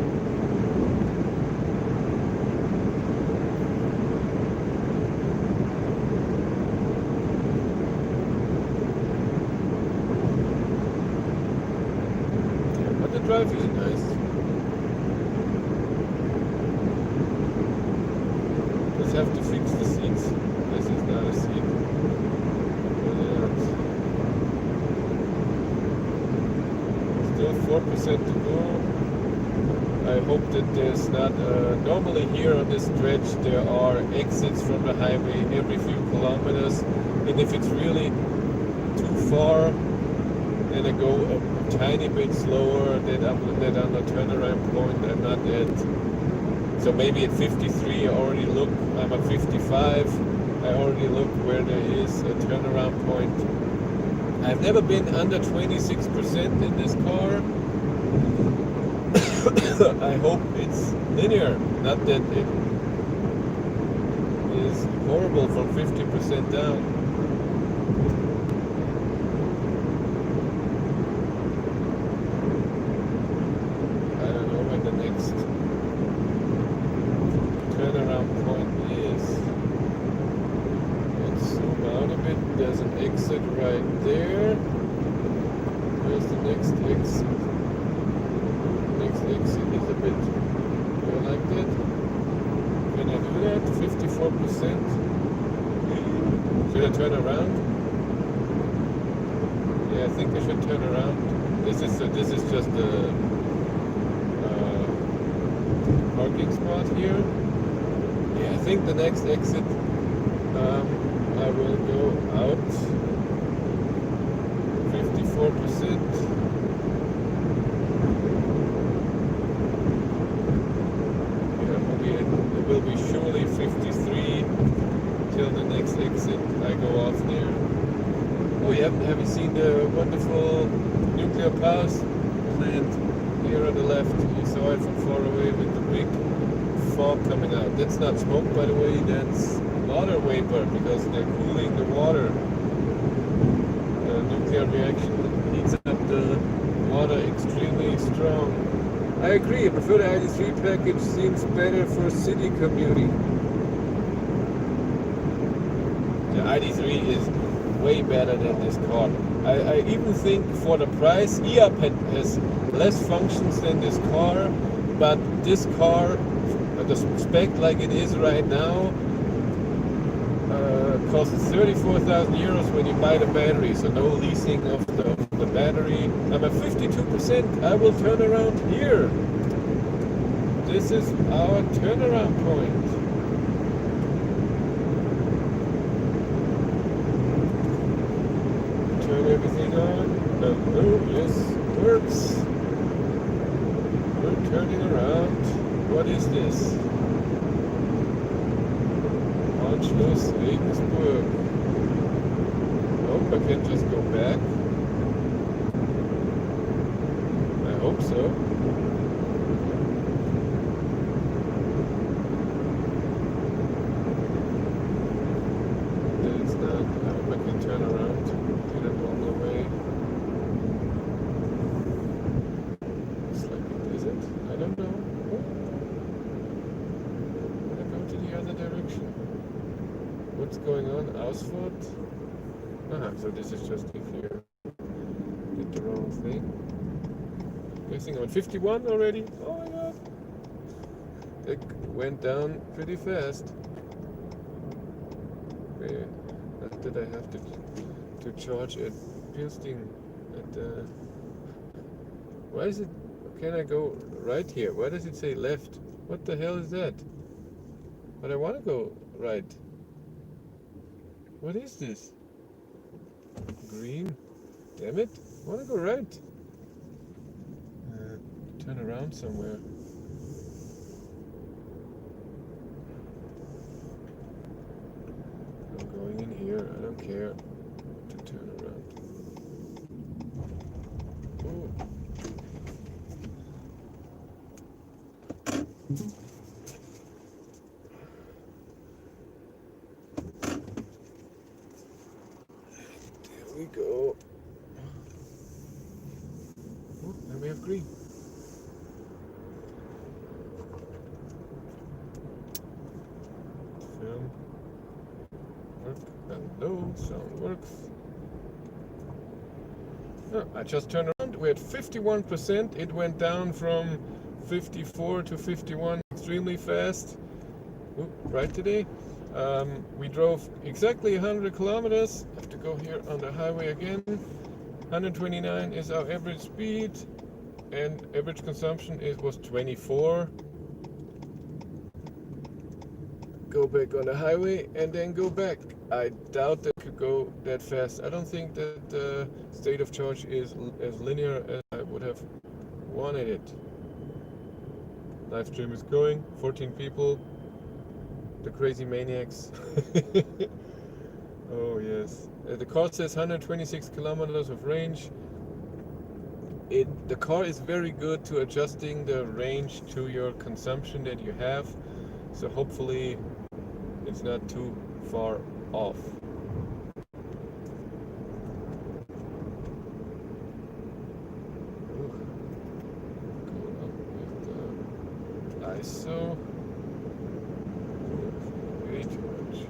I hope that there's not, normally here on this stretch there are exits from the highway every few kilometers, and if it's really too far, then I go a tiny bit slower, that on the turnaround point I'm not at, so maybe at 53 I already look, I'm at 55, I already look where there is a turnaround point. I've never been under 26% in this car. I hope it's linear, not that it is horrible from 50% down. I don't know when the next turnaround point is. Let's zoom out a bit. There's an exit right there. Where's the next exit? Next exit is a bit more like that. Can I do that? 54%. Should I turn around? Yeah, I think I should turn around. This is just a parking spot here. Yeah, I think the next exit I will go out 54%. It will be surely 53 till the next exit. I go off there. Oh, have you seen the wonderful nuclear power plant here on the left? You saw it from far away with the big fog coming out. That's not smoke, by the way, that's water vapor because they're cooling the water. The nuclear reaction heats up the water extremely strong. I agree, I prefer the ID3 package, seems better for city commuting. The ID3 is way better than this car. I even think for the price, eApp has less functions than this car, but this car, the spec like it is right now, costs 34,000 euros when you buy the battery, so no leasing of the battery. I'm at 52%, I will turn around here. This is our turnaround point. Turn everything on. Oh, yes, it works. We're turning around. What is this? Anschluss Regensburg. Oh, I can just go back. I hope so. It's not. I hope I can turn around in a normal way. Looks like it is it. I don't know. I'm gonna go to the other direction. What's going on? Ausfahrt? So this is just if you did the wrong thing. Guessing I'm at 51 already. Oh my god. It went down pretty fast. Okay. Not that I have to charge at Pilsting at the... Why is it... Can I go right here? Why does it say left? What the hell is that? But I want to go right. What is this? Green? Damn it. I want to go right. Turn around somewhere. I'm going in here. I don't care to turn around. Oh. There we go. Oh, now we have green. Film. Work. Hello, sound works. Oh, I just turned around. We're at 51%. It went down from 54 to 51 extremely fast. Oop, right today. We drove exactly 100 kilometers. I have to go here on the highway again. 129 is our average speed. and average consumption was 24. Go back on the highway and then go back. I doubt that could go that fast. I don't think that the state of charge is as linear as I would have wanted it. Live stream is going, 14 people, the crazy maniacs. Oh yes. The car says 126 kilometers of range. The car is very good to adjusting the range to your consumption that you have. So hopefully it's not too far off. ISO. Way too much.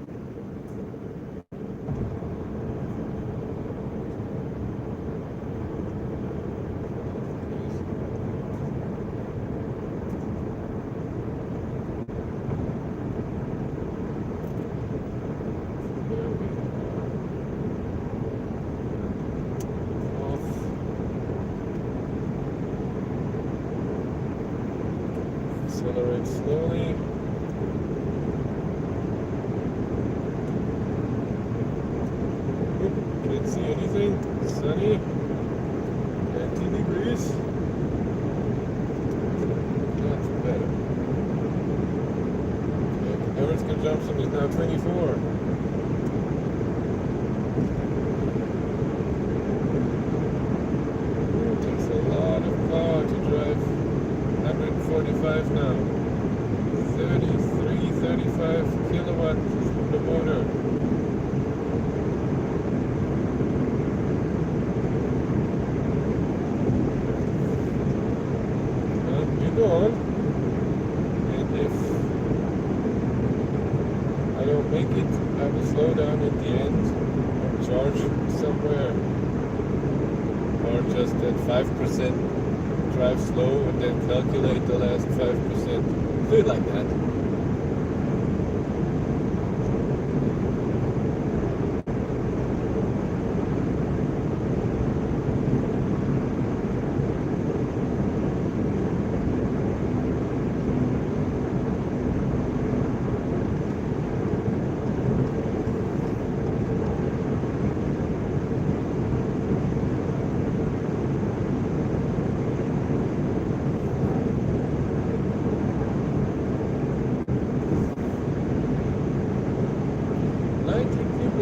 Accelerate slowly. Can't see anything. Sunny. 19 degrees. That's better. Okay. Average consumption is now 24. It takes a lot of power to drive 145 now. 33, 35 kilowatts from the motor. On, and if I don't make it, I will slow down at the end or charge somewhere, or just at 5% drive slow and then calculate the last 5%. Do it like that.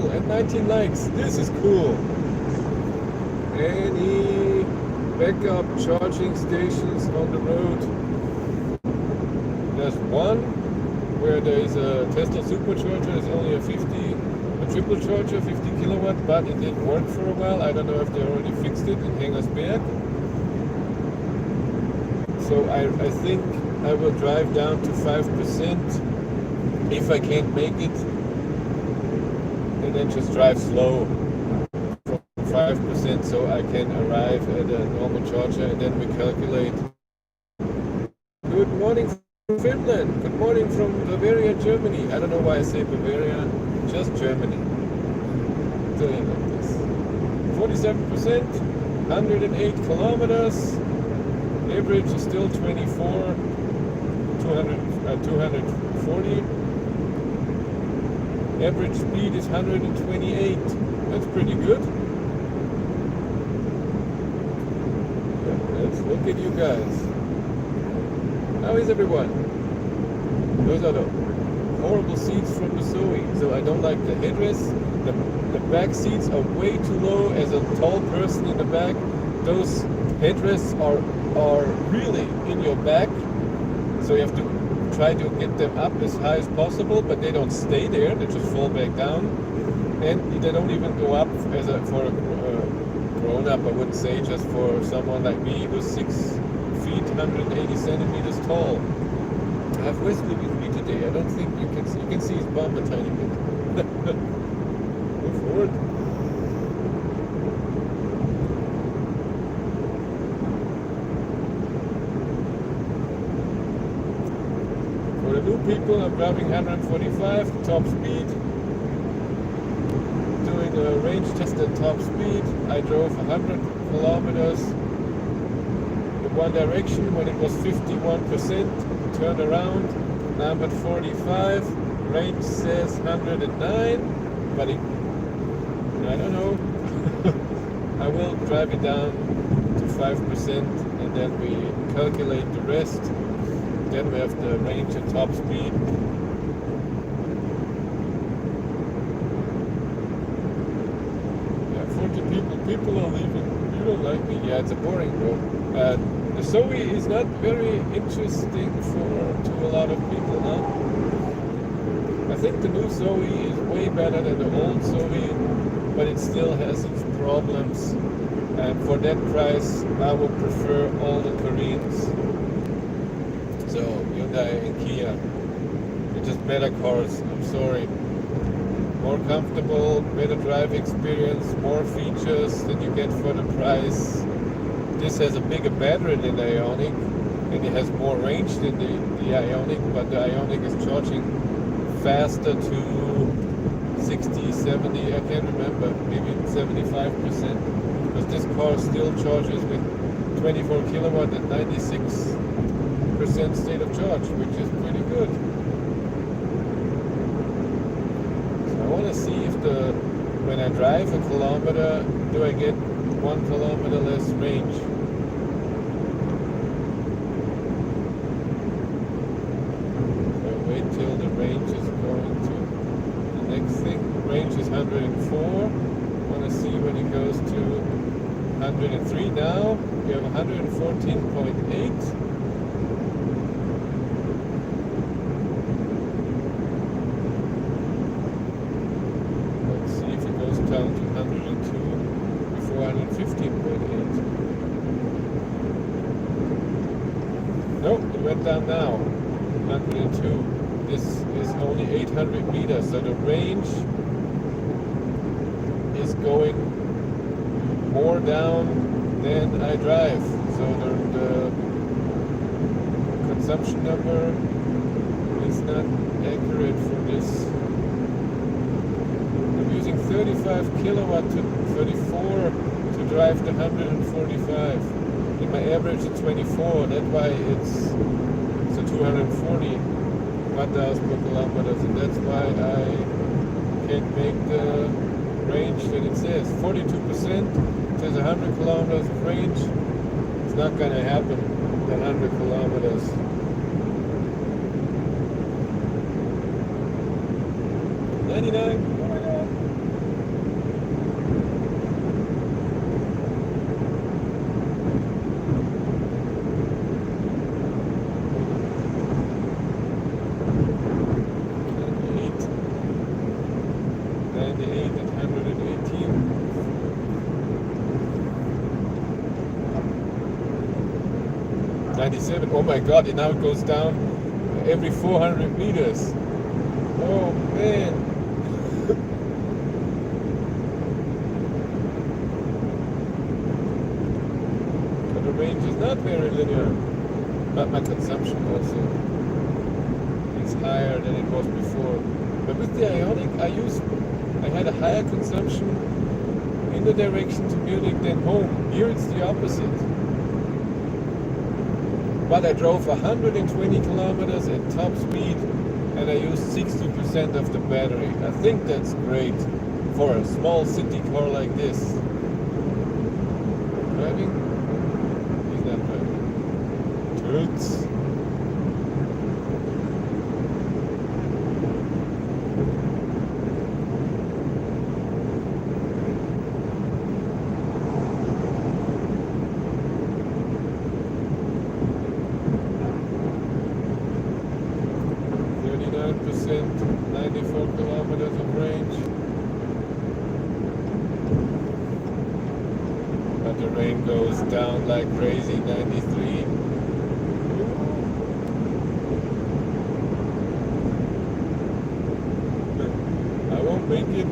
And 19 likes. This is cool. Any backup charging stations on the road? There's one where there is a Tesla supercharger. It's only a triple charger, 50 kilowatt, but it didn't work for a while. I don't know if they already fixed it in Hengersberg. So I think I will drive down to 5% if I can't make it. And then just drive slow from 5% so I can arrive at a normal charger, and then we calculate. Good morning from Finland. Good morning from Bavaria, Germany. I don't know why I say Bavaria, just Germany. Doing like this. 47%, 108 kilometers. Average is still 24, 240. Average speed is 128. That's pretty good. Let's look at you guys. How is everyone? Those are the horrible seats from the Zoe. So I don't like the headrests. The back seats are way too low. As a tall person in the back, those headrests are really in your back. So you have to try to get them up as high as possible, but they don't stay there, they just fall back down, and they don't even go up for a grown-up, I wouldn't say, just for someone like me who's 6 feet, 180 centimeters tall. I have Wesley with me today. I don't think you can see his bum a tiny bit. Go forward. For the new people, I'm driving 145 top speed. Doing a range test at top speed. I drove 100 kilometers. The one direction when it was 51%, turn around, now I'm at 45, range says 109, but I don't know. I will drive it down to 5% and then we calculate the rest. Then we have the range and top speed. Yeah, 40 people are leaving. You don't like me? Yeah, it's a boring road. The Zoe is not very interesting to a lot of people, huh? I think the new Zoe is way better than the old Zoe, but it still has its problems. And for that price, I would prefer all the Koreans. So Hyundai and Kia, they're just better cars. I'm sorry. More comfortable, better drive experience, more features than you get for the price. This has a bigger battery than the Ioniq, and it has more range than the Ioniq, but the Ioniq is charging faster to 60, 70, I can't remember, maybe 75%, because this car still charges with 24 kilowatt and 96% state of charge, which is pretty good. So I want to see if when I drive a kilometer, do I get 1 kilometer less range? So wait till the range is going to the next thing. Range is 104. Want to see when it goes to 103 now. We have 114.8. Let's see if it goes down to 102 before 115.8. Nope, it went down now. 102. This is only 800 meters, so the range is going more down than I drive. So the consumption number is not accurate for this. I'm using 35 kilowatt to 34 to drive the 145. And my average is 24. That's why it's 240 watt-hours per kilometers, and that's why I can't make the range that it says. 42% says 100 kilometers of range. It's not going to happen at 100 kilometers. 99. Oh my God. Oh my God, and now it goes down every 400 meters. Oh man. But the range is not very linear. But my consumption also is higher than it was before. But with the Ioniq, I had a higher consumption in the direction to Munich than home. Here it's the opposite. But I drove 120 kilometers at top speed and I used 60% of the battery. I think that's great for a small city car like this. Driving? He's not driving. Toots. percent, 94 kilometers of range. But the rain goes down like crazy, 93. I won't make it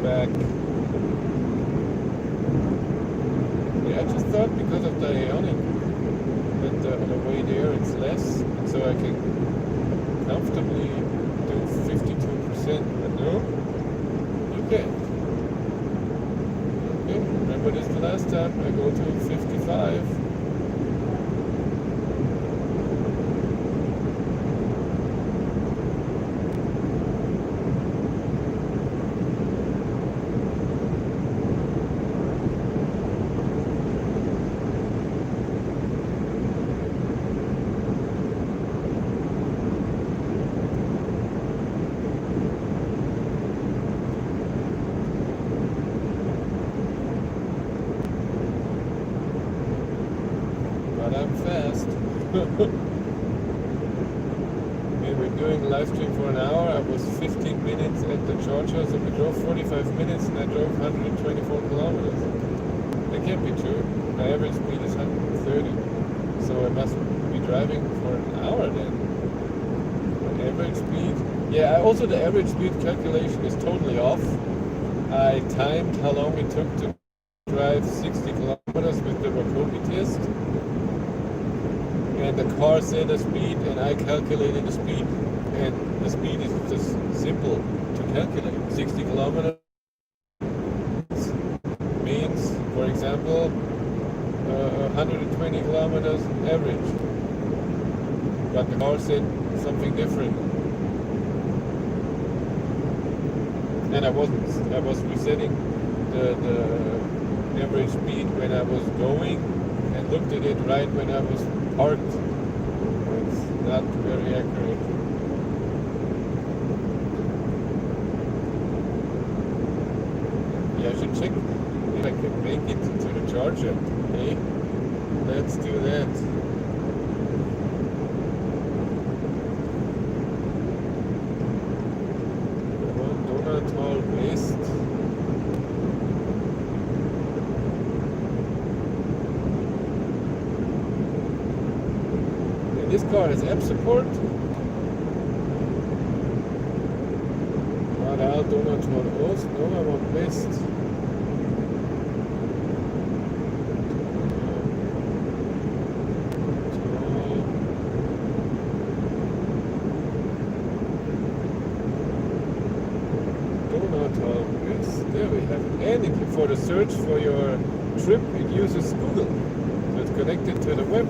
back. Yeah, I just thought because of the Ioniq that on the way there it's less, and so I can comfortably do 52%. But no, you can't. Okay, remember this the last time. time I go to 55. But I'm fast. We were doing live stream for an hour. I was 15 minutes at the charger, so we drove 45 minutes and I drove 124 kilometers. That can't be true. My average speed is 130. So I must be driving for an hour then. My average speed. Yeah, also the average speed calculation is totally off. I timed how long it took to drive 60 kilometers with the Wakobi test. And the car said a speed and I calculated the speed. And the speed is just simple to calculate. 60 kilometers means, for example, 120 kilometers average. But the car said something different. And I was resetting the average speed when I was going and looked at it right when I was parked. It's not very accurate. Yeah, I should check if I can make it to the charger. Okay, let's do that. Donautal West. And this car has app support. Aral Donautal Ost. No, I want West. There we have it. And for the search for your trip, it uses Google. So it's connected to the web.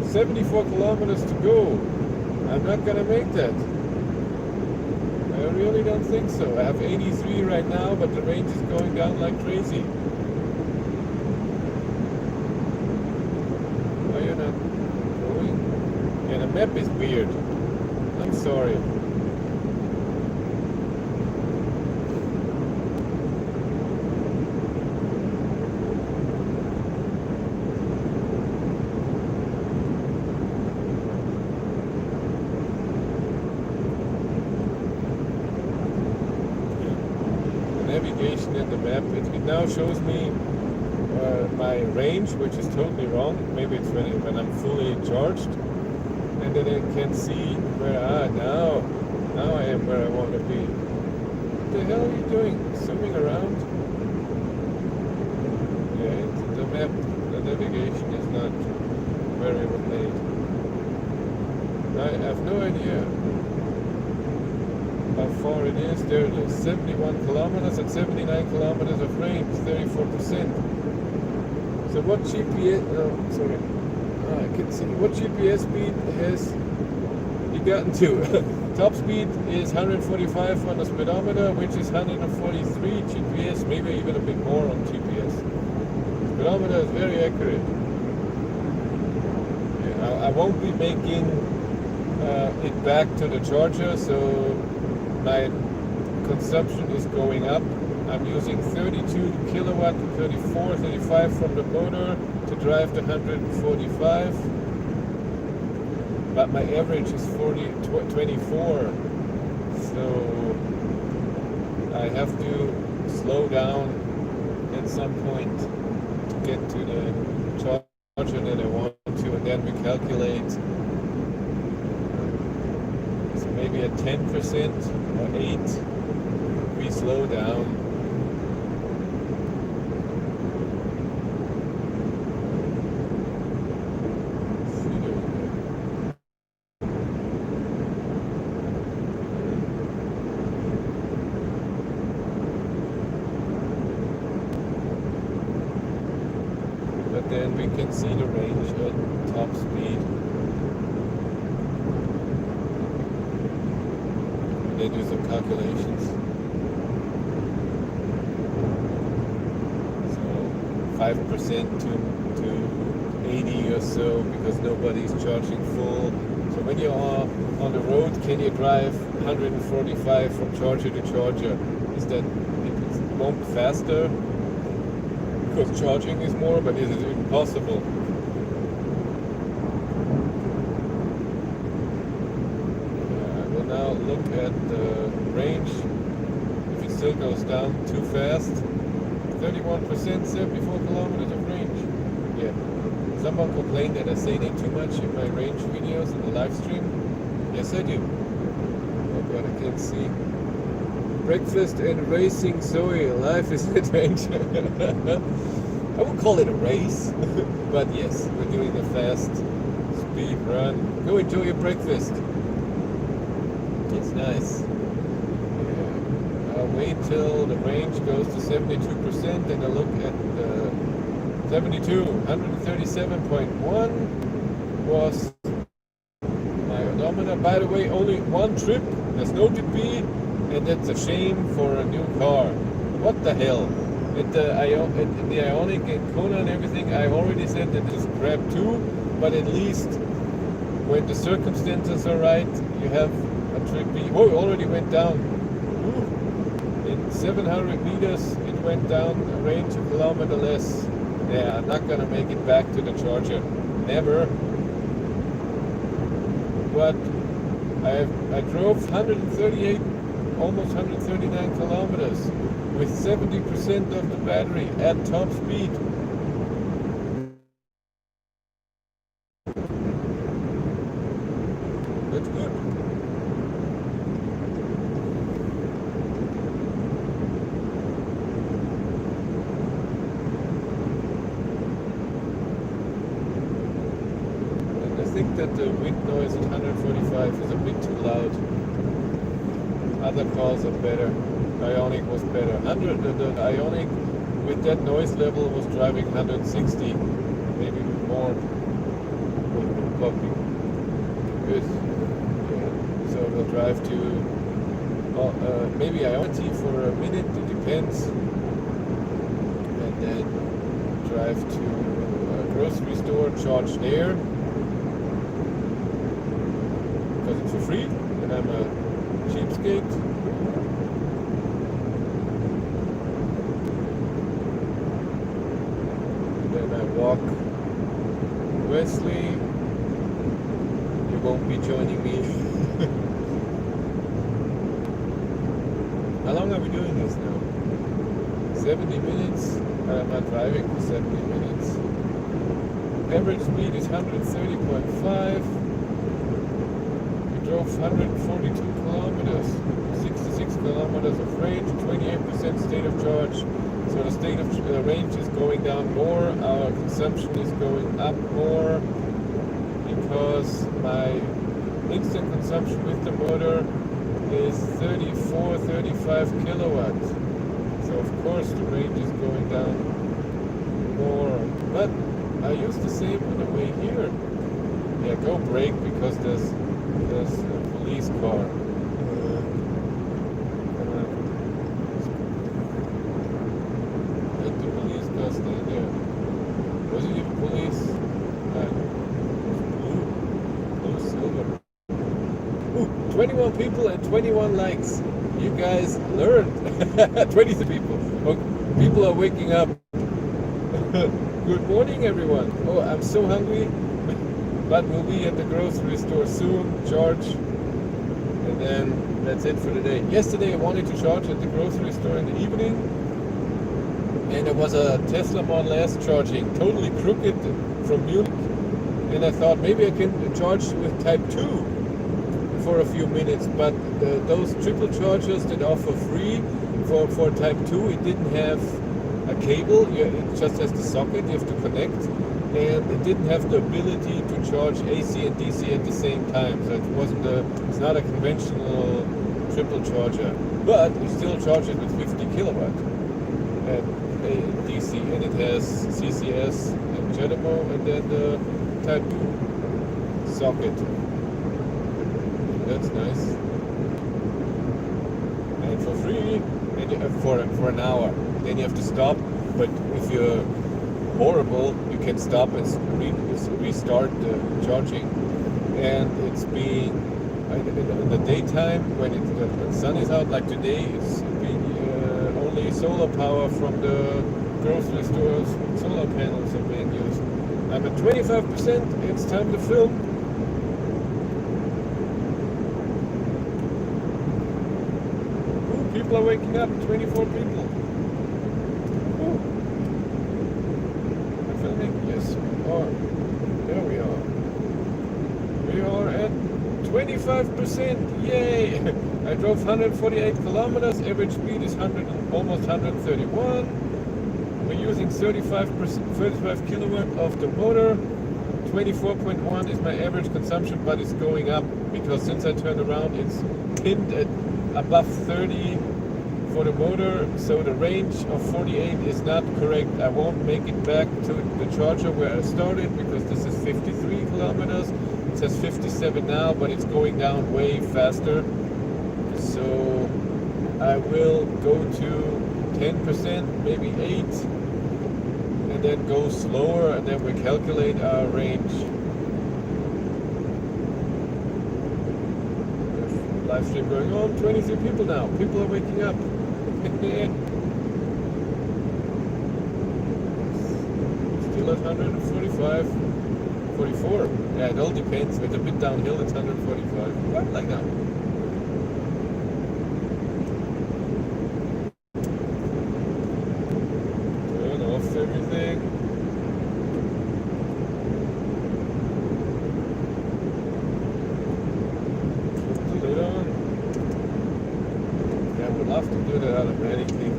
74 kilometers to go. I'm not gonna make that. I really don't think so. I have 83 right now, but the range is going down like crazy. Are you not going? Yeah, the map is weird. I'm sorry. Navigation in the map, it now shows me my range, which is totally wrong. Maybe it's when I'm fully charged, and then I can see where now I am where I want to be. What the hell are you doing? Zooming around? Yeah, the map, the navigation is not very well made. I have no idea how far it is. There it is, 71 kilometers and 79 kilometers of range, 34%. So what GPS, I can see, what GPS speed has you gotten to? Top speed is 145 on the speedometer, which is 143 GPS, maybe even a bit more on GPS. Speedometer is very accurate. Yeah, I won't be making it back to the charger, so my consumption is going up. I'm using 32 kilowatt, 34, 35 from the motor to drive the 145. But my average is 24. So I have to slow down at some point to get to the charger that I want to, and then we calculate maybe at 10% or 8%, we slow down. can see the range at top speed. They do some calculations. So 5% to 80 or so, because nobody's charging full. So when you are on the road, can you drive 145 from charger to charger? Is that, it won't be faster because charging is more, but is it impossible? We'll now look at the range. If it still goes down too fast, 31%, 74 kilometers of range. Yeah. Someone complained that I say that too much in my range videos in the live stream. Yes, I do. Oh God, I can't see. Breakfast and racing Zoe. Life is an adventure. I would call it a race, but yes, we're doing a fast speed run. Go enjoy your breakfast. It's nice. Yeah. I'll wait till the range goes to 72% and I'll look at the 72, 137.1 was my odometer. By the way, only one trip. There's no DP, and that's a shame for a new car. What the hell? At the Ioniq and Kona and everything, I already said that this is crap too, but at least when the circumstances are right, you have a trip B. Oh, it already went down. Ooh. In 700 meters, it went down a range a kilometer less. Yeah, I'm not gonna make it back to the charger. Never. But I drove 138, almost 139 kilometers with 70% of the battery at top speed. That's good. I think that the wind noise at 145 is a bit too loud. Other cars are better. Ioniq was better. The Ioniq with that noise level was driving 160, maybe more. Good. Yeah. So we'll drive to maybe Ioniq for a minute. It depends, and then drive to a grocery store, charge there. Because it's for free, and I'm a cheapskate. And then I walk Wesley. You won't be joining me. How long are we doing this now? 70 minutes? I'm not driving for 70 minutes. Average speed is 130.5. Drove 142 kilometers, 66 kilometers of range, 28% state of charge. So the state of range is going down more, our consumption is going up more, because my instant consumption with the motor is 35 kilowatts. So of course the range is going down more. But I use the same on the way here. Yeah, go brake, because there's a police car. Let the police car stand there. Was it even police? Blue, silver. Ooh, 21 people and 21 likes. You guys learned. 23 people. Oh, people are waking up. Good morning, everyone. Oh, I'm so hungry. But we'll be at the grocery store soon, charge, and then that's it for the day. Yesterday I wanted to charge at the grocery store in the evening, and there was a Tesla Model S charging, totally crooked from Munich, and I thought maybe I can charge with Type 2 for a few minutes, but those triple chargers that offer free for Type 2, it didn't have a cable, it just has the socket you have to connect. And it didn't have the ability to charge AC and DC at the same time, so it's not a conventional triple charger, but you still charge it with 50 kilowatt at DC, and it has CCS and CHAdeMO, and then the Type 2 socket. That's nice. And for free, and for an hour. Then you have to stop. But if you're horrible, you can stop and restart the charging. And it's being in the daytime when the sun is out, like today, it's being only solar power from the grocery stores. Solar panels are being used. I'm at 25%. It's time to film. Ooh, people are waking up. 24 people. Ooh. I'm filming. Yes, we are. There we are. We are at 25%. Yay! I drove 148 kilometers. Average speed is almost 131. We're using 35 kilowatt of the motor. 24.1 is my average consumption, but it's going up because since I turned around, it's pinned at above 30 for the motor. So the range of 48 is not correct. I won't make it back to the charger where I started because this is 53 kilometers. It says 57 now, but it's going down way faster. So I will go to 10%, maybe 8, and then go slower, and then we calculate our range. Live stream going on, 23 people now. People are waking up. Still at 145, 44. Yeah, it all depends. With a bit downhill, it's 145. What, like now? Turn off everything. Put the lid on. Yeah, I would love to do that automatically.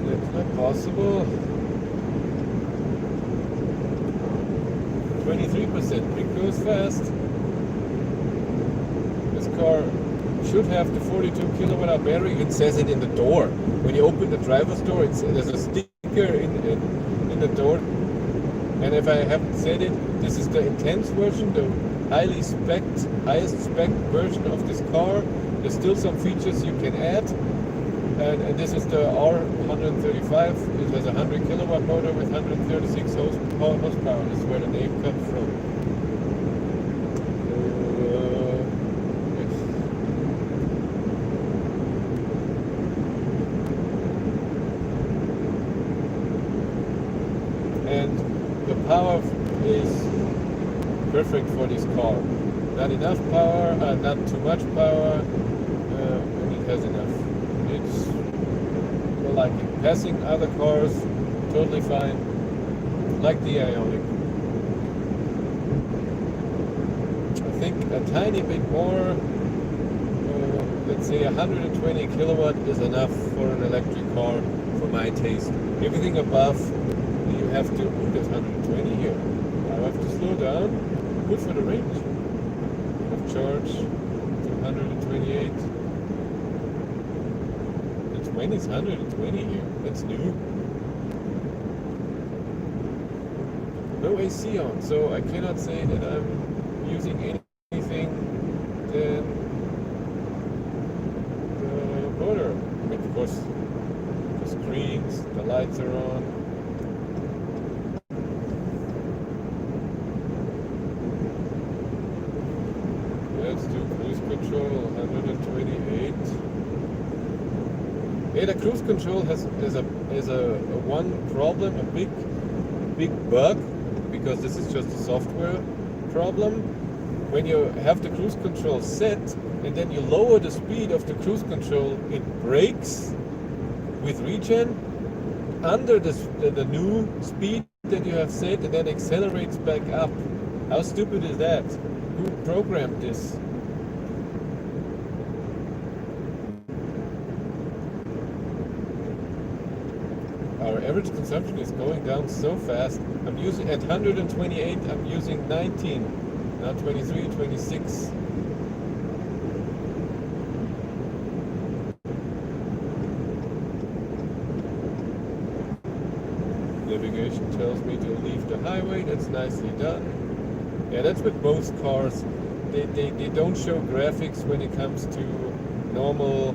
That's not possible. 23%. It goes fast. This car should have the 42 kilowatt hour battery. It says it in the door. When you open the driver's door, there's a sticker in the door. And if I haven't said it, this is the intense version, the highest spec version of this car. There's still some features you can add. And this is the R135. It has a 100 kilowatt motor with 136 horsepower. This is where the name comes from. Yes. And the power is perfect for this car. Not enough power, not too much power, and it has enough. It's like it. Passing other cars, totally fine. Like the Ioniq. I think a tiny bit more, let's say 120 kilowatt is enough for an electric car for my taste. Everything above, you have to, there's 120 here. I have to slow down. Good for the range. Of charge to 128. When is 120 here? That's new. No AC on, so I cannot say that I'm using anything than the motor. Of course, the screens, the lights are on. Let's do cruise control, 128. Yeah, the cruise control has a one problem, a big bug, because this is just a software problem. When you have the cruise control set and then you lower the speed of the cruise control, it brakes with regen under the new speed that you have set and then accelerates back up. How stupid is that? Who programmed this? Our average consumption is going down so fast. I'm using at 128, I'm using 19, now 23, 26. The navigation tells me to leave the highway. That's nicely done. Yeah, that's with most cars. They don't show graphics when it comes to normal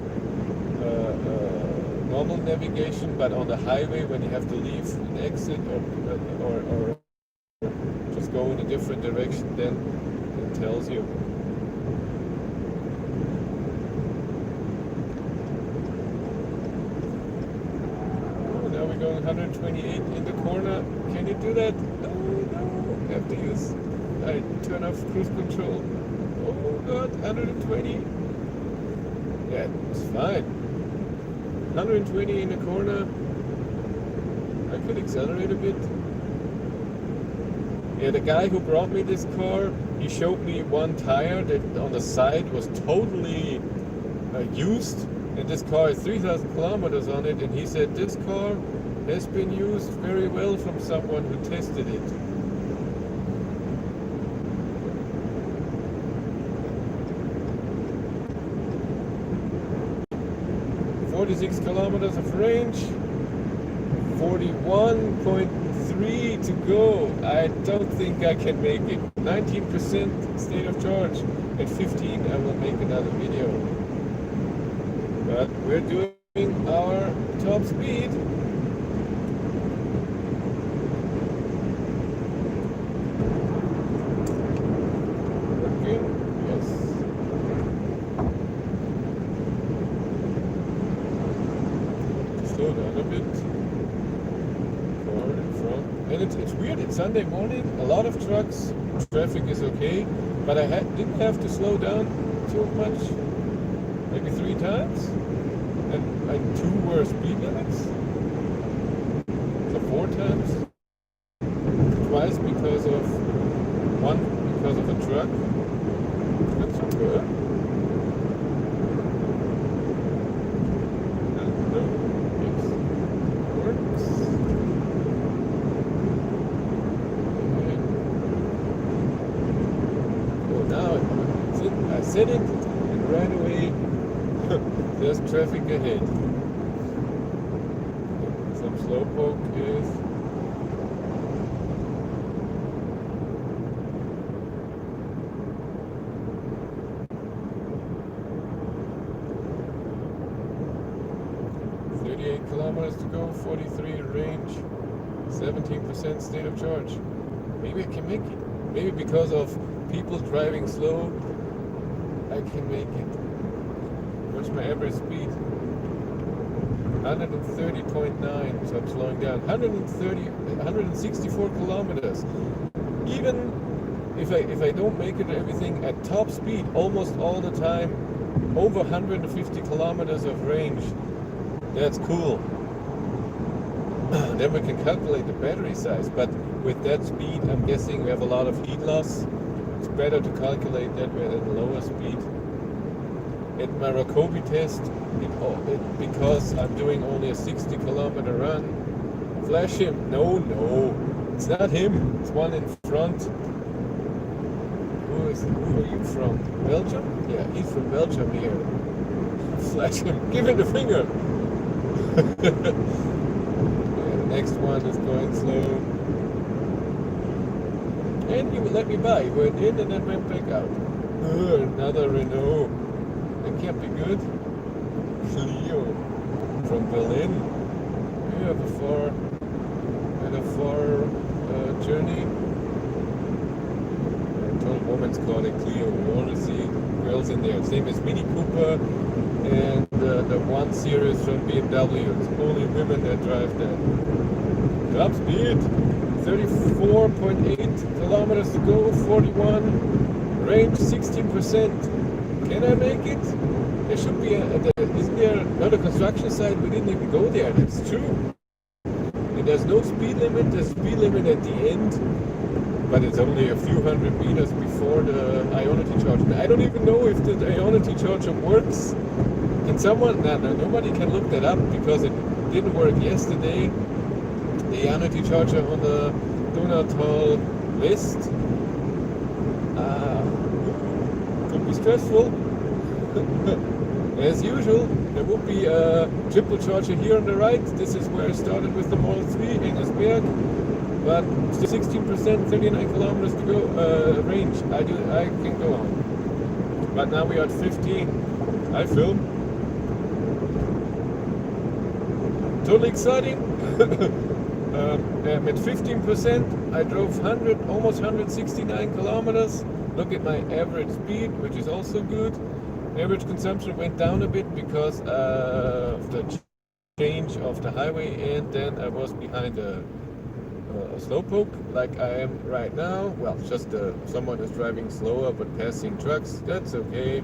normal navigation, but on the highway when you have to leave an exit or just go in a different direction, then it tells you. Oh, now we're going 128 in the corner. Can you do that? No, I have to use. I turn off cruise control. Oh god, 120. Yeah, it's fine. 120 in the corner. I could accelerate a bit. Yeah, the guy who brought me this car, he showed me one tire that on the side was totally used, and this car has 3,000 kilometers on it, and he said this car has been used very well from someone who tested it. .46 kilometers of range, 41.3 to go. I don't think I can make it. 19% state of charge. At 15 I will make another video. But we're doing our top speed. Working? Yes. Slow down a bit. Car in front. And it's weird, it's Sunday morning, a lot of trucks, traffic is okay, but I didn't have to slow down too much, maybe 3 times, and 2 were speed limits, so 4 times, twice because of a truck. That's good. I said it, and right away there's traffic ahead. Some slowpoke is. Kilometers to go, 43 range, 17% state of charge. Maybe I can make it. Maybe because of people driving slow, I can make it. What's my average speed? 130.9, so I'm slowing down. 164 kilometers. Even if I don't make it everything at top speed, almost all the time, over 150 kilometers of range. That's cool. Then we can calculate the battery size, but with that speed, I'm guessing we have a lot of heat loss. It's better to calculate that we're at a lower speed. At my Rokkobi test, because I'm doing only a 60 kilometer run, flash him. No, it's not him. It's one in front. Who are you from? Belgium? Yeah, he's from Belgium here. Flash him. Give him the finger. Yeah, the next one is going slow. And he would let me by. He went in and then went back out. Another Renault. That can't be good. Clio from Berlin. We have a far journey. I told woman's called a Clio. We only see girls in there. Same as Mini Cooper and the 1 Series from BMW. It's only women that drive that. Top speed. 34.8 kilometers to go, 41, range 16%. Can I make it? There should be isn't there another construction site? We didn't even go there, that's true. And there's no speed limit, there's speed limit at the end, but it's only a few hundred meters before the Ionity charger. I don't even know if the Ionity charger works. Can someone, nobody can look that up because it didn't work yesterday. The Ionity charger on the Donautal list. Could be stressful. As usual, There will be a triple charger here on the right. This is where I started with the Model 3 in Esberg. But still 16%, 39 kilometers to go range. I can go on. But now we are at 15. I film. Totally exciting. At 15%, I drove almost 169 kilometers. Look at my average speed, which is also good. Average consumption went down a bit because of the change of the highway, and then I was behind a slowpoke like I am right now. Well, just someone is driving slower but passing trucks. That's okay.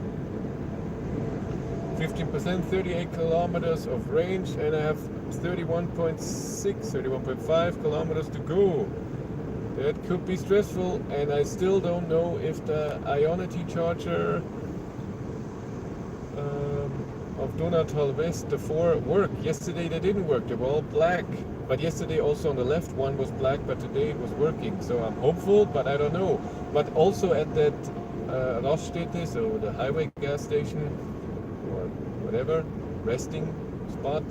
15%, 38 kilometers of range, and I have 31.5 kilometers to go. That could be stressful, and I still don't know if the Ionity charger of Donautal West, the 4, work. Yesterday they didn't work, they were all black. But yesterday also on the left one was black, but today it was working. So I'm hopeful, but I don't know. But also at that Raststätte, so the highway gas station, or whatever, resting spot,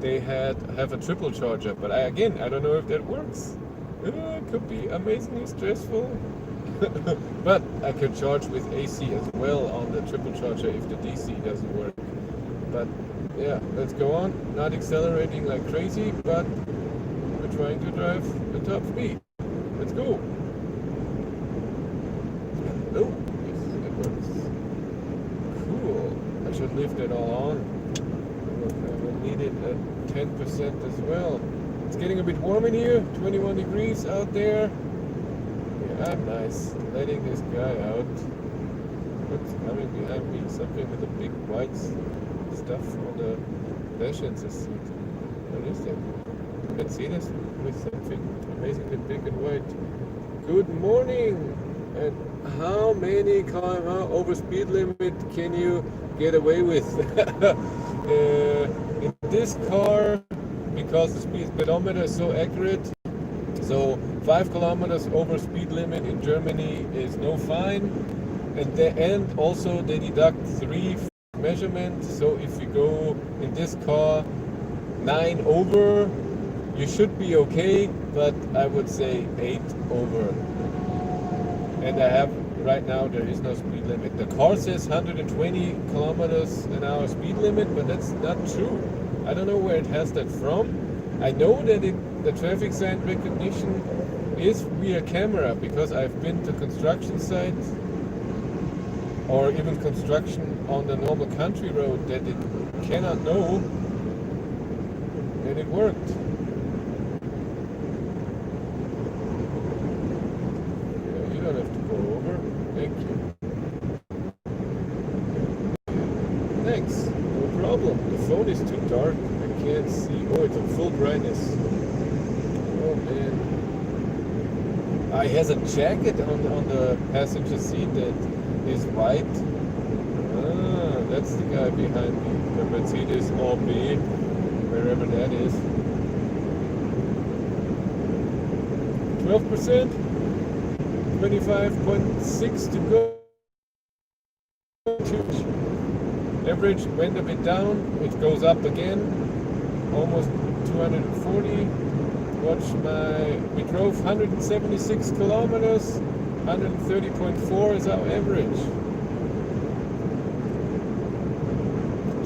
they have a triple charger. But I don't know if that works. It could be amazingly stressful. But I could charge with AC as well on the triple charger if the DC doesn't work. But yeah, let's go on. Not accelerating like crazy, but we're trying to drive at top speed. Let's go. Hello. Yes, it works. Cool. I should leave that all on. I will need it at 10% as well. It's getting a bit warm in here. 21 degrees out there. Yeah, I'm nice. Letting this guy out. What's coming behind me? Something with a big white stuff on the passenger seat. What is that? Mercedes with something amazingly big and white. Good morning. And how many km/h over speed limit can you get away with? In this car, because the speed speedometer is so accurate, so 5 kilometers over speed limit in Germany is no fine, and also they deduct 3 measurements. So if you go in this car 9 over, you should be okay, but I would say 8 over. And I have right now, there is no speed limit. The car says 120 kilometers an hour speed limit, but that's not true. I don't know where it has that from. I know that the traffic sign recognition is via camera, because I've been to construction sites or even construction on the normal country road that it cannot know, and it worked. Yeah, you don't have to go over. Thank you. Thanks. No problem. The phone is too dark. I can't see. Oh, it's on full brightness. Oh man. He has a jacket on the passenger seat that is white. Ah, that's the guy behind me. The Mercedes OB, wherever that is. 12%, 25.6 to go. Average went a bit down, it goes up again, almost 240. We drove 176 kilometers, 130.4 is our average.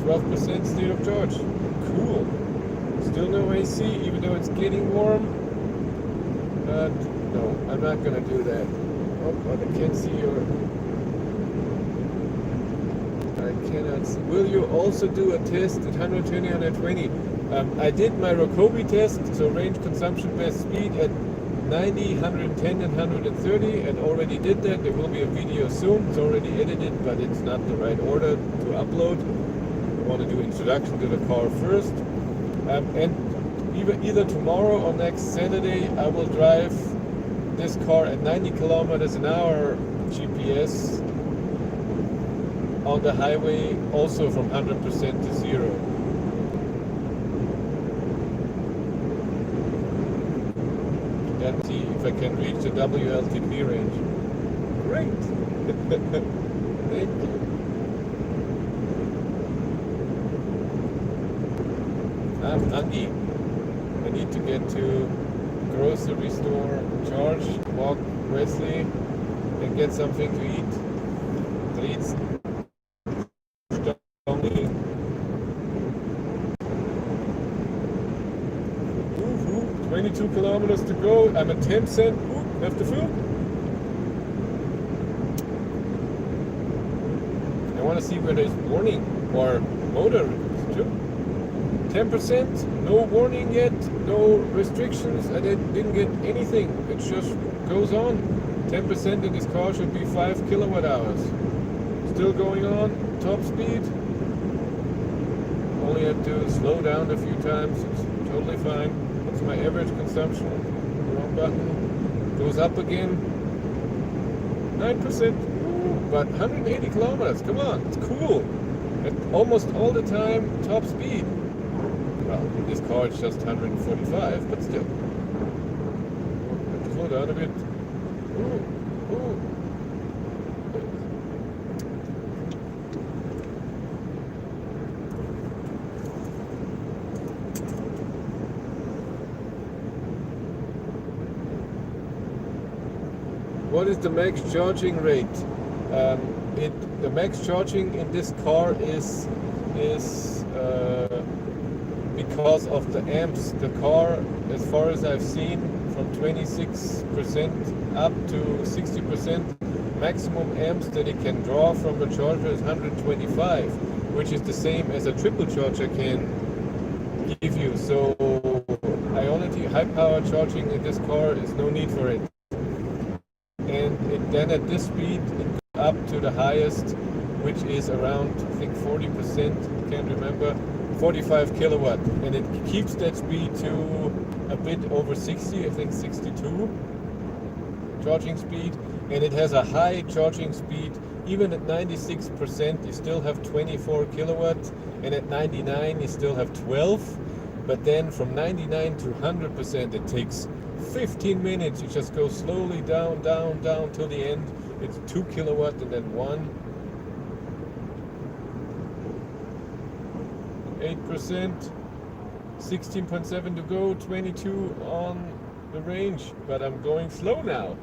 12% state of charge. Cool. Still no AC, even though it's getting warm. No, I'm not gonna do that. Oh, I can't see I cannot see. Will you also do a test at 120, 120? I did my Rokkobi test, so range, consumption, best speed at 90, 110 and 130, and already did that. There will be a video soon. It's already edited, but it's not the right order to upload. I want to do introduction to the car first. And either tomorrow or next Saturday, I will drive this car at 90 kilometers an hour GPS on the highway, also from 100% to 0. And see if I can reach the WLTP range. Great! Thank you. I'm hungry. I need to get to grocery store, charge, walk Wesley, and get something to eat. Please. 22 kilometers to go. I'm at 10 cent. Have the food. I want to see where there's warning or motor too. 10%, no warning yet, no restrictions. I didn't get anything. It just goes on. 10% in this car should be 5 kilowatt hours. Still going on, top speed. Only have to slow down a few times. It's totally fine. What's my average consumption? Wrong button. Goes up again. 9%. But 180 kilometers. Come on, it's cool. And almost all the time, top speed. Well, in this car it's just 145, but still. Have to slow down a bit. What is the max charging rate? The max charging in this car is because of the amps. The car, as far as I've seen, from 26% up to 60%, maximum amps that it can draw from the charger is 125, which is the same as a triple charger can give you. So Ionity high power charging in this car is no need for it. And then at this speed it goes up to the highest, which is around, I think, 40%, can't remember, 45 kilowatt, and it keeps that speed to a bit over 60, I think 62 charging speed, and it has a high charging speed. Even at 96% you still have 24 kilowatts, and at 99 you still have 12, but then from 99 to 100% it takes 15 minutes. You just go slowly down till the end. It's 2 kilowatt and then 8%, 16.7 to go, 22 on the range, but I'm going slow now.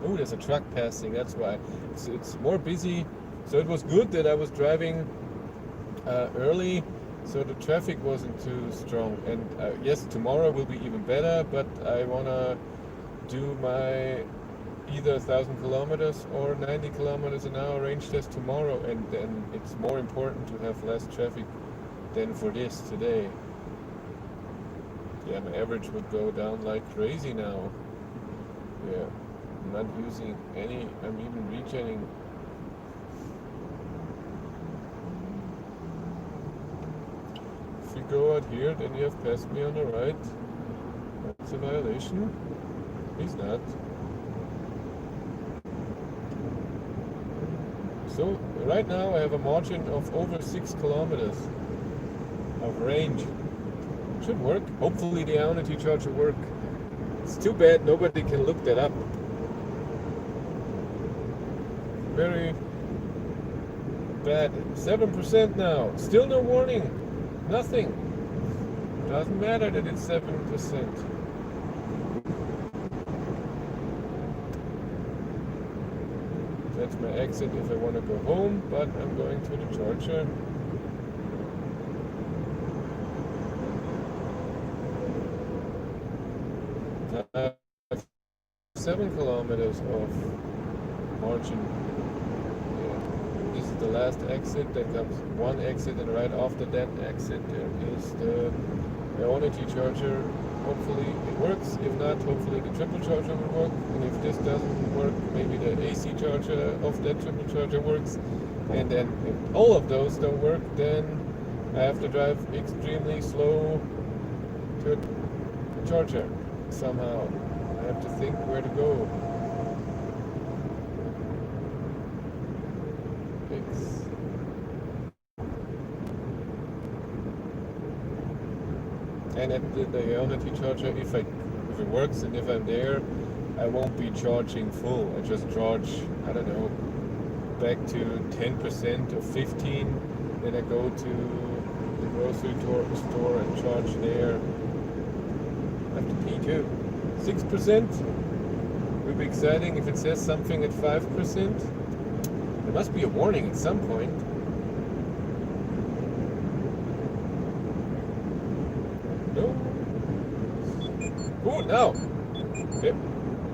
Oh, there's a truck passing, that's why. It's more busy, so it was good that I was driving early, so the traffic wasn't too strong. And yes, tomorrow will be even better, but I want to do my either 1,000 kilometers or 90 kilometers an hour range test tomorrow, and then it's more important to have less traffic than for this today. Yeah, my average would go down like crazy now. Yeah, I'm not using any, I'm even regenning. If you go out here, then you have passed me on the right. That's a violation. He's not. So right now I have a margin of over 6 kilometers of range. Should work. Hopefully the Ionity charger work. It's too bad nobody can look that up. Very bad. 7% now. Still no warning. Nothing. Doesn't matter that it's 7%. That's my exit if I want to go home, but I'm going to the charger. 7 kilometers of margin. Yeah. This is the last exit. Then comes one exit, and right after that exit there is the Ionity charger. Hopefully it works. If not, hopefully the triple charger will work. And if this doesn't work, maybe the AC charger of that triple charger works. And then if all of those don't work, then I have to drive extremely slow to a charger somehow. I have to think where to go. And at the Ionity charger, if it works and if I'm there, I won't be charging full. I just charge, I don't know, back to 10% or 15. Then I go to the grocery store and charge there. I have to pee too. 6%? Would be exciting if it says something at 5%. There must be a warning at some point. No. Oh, now.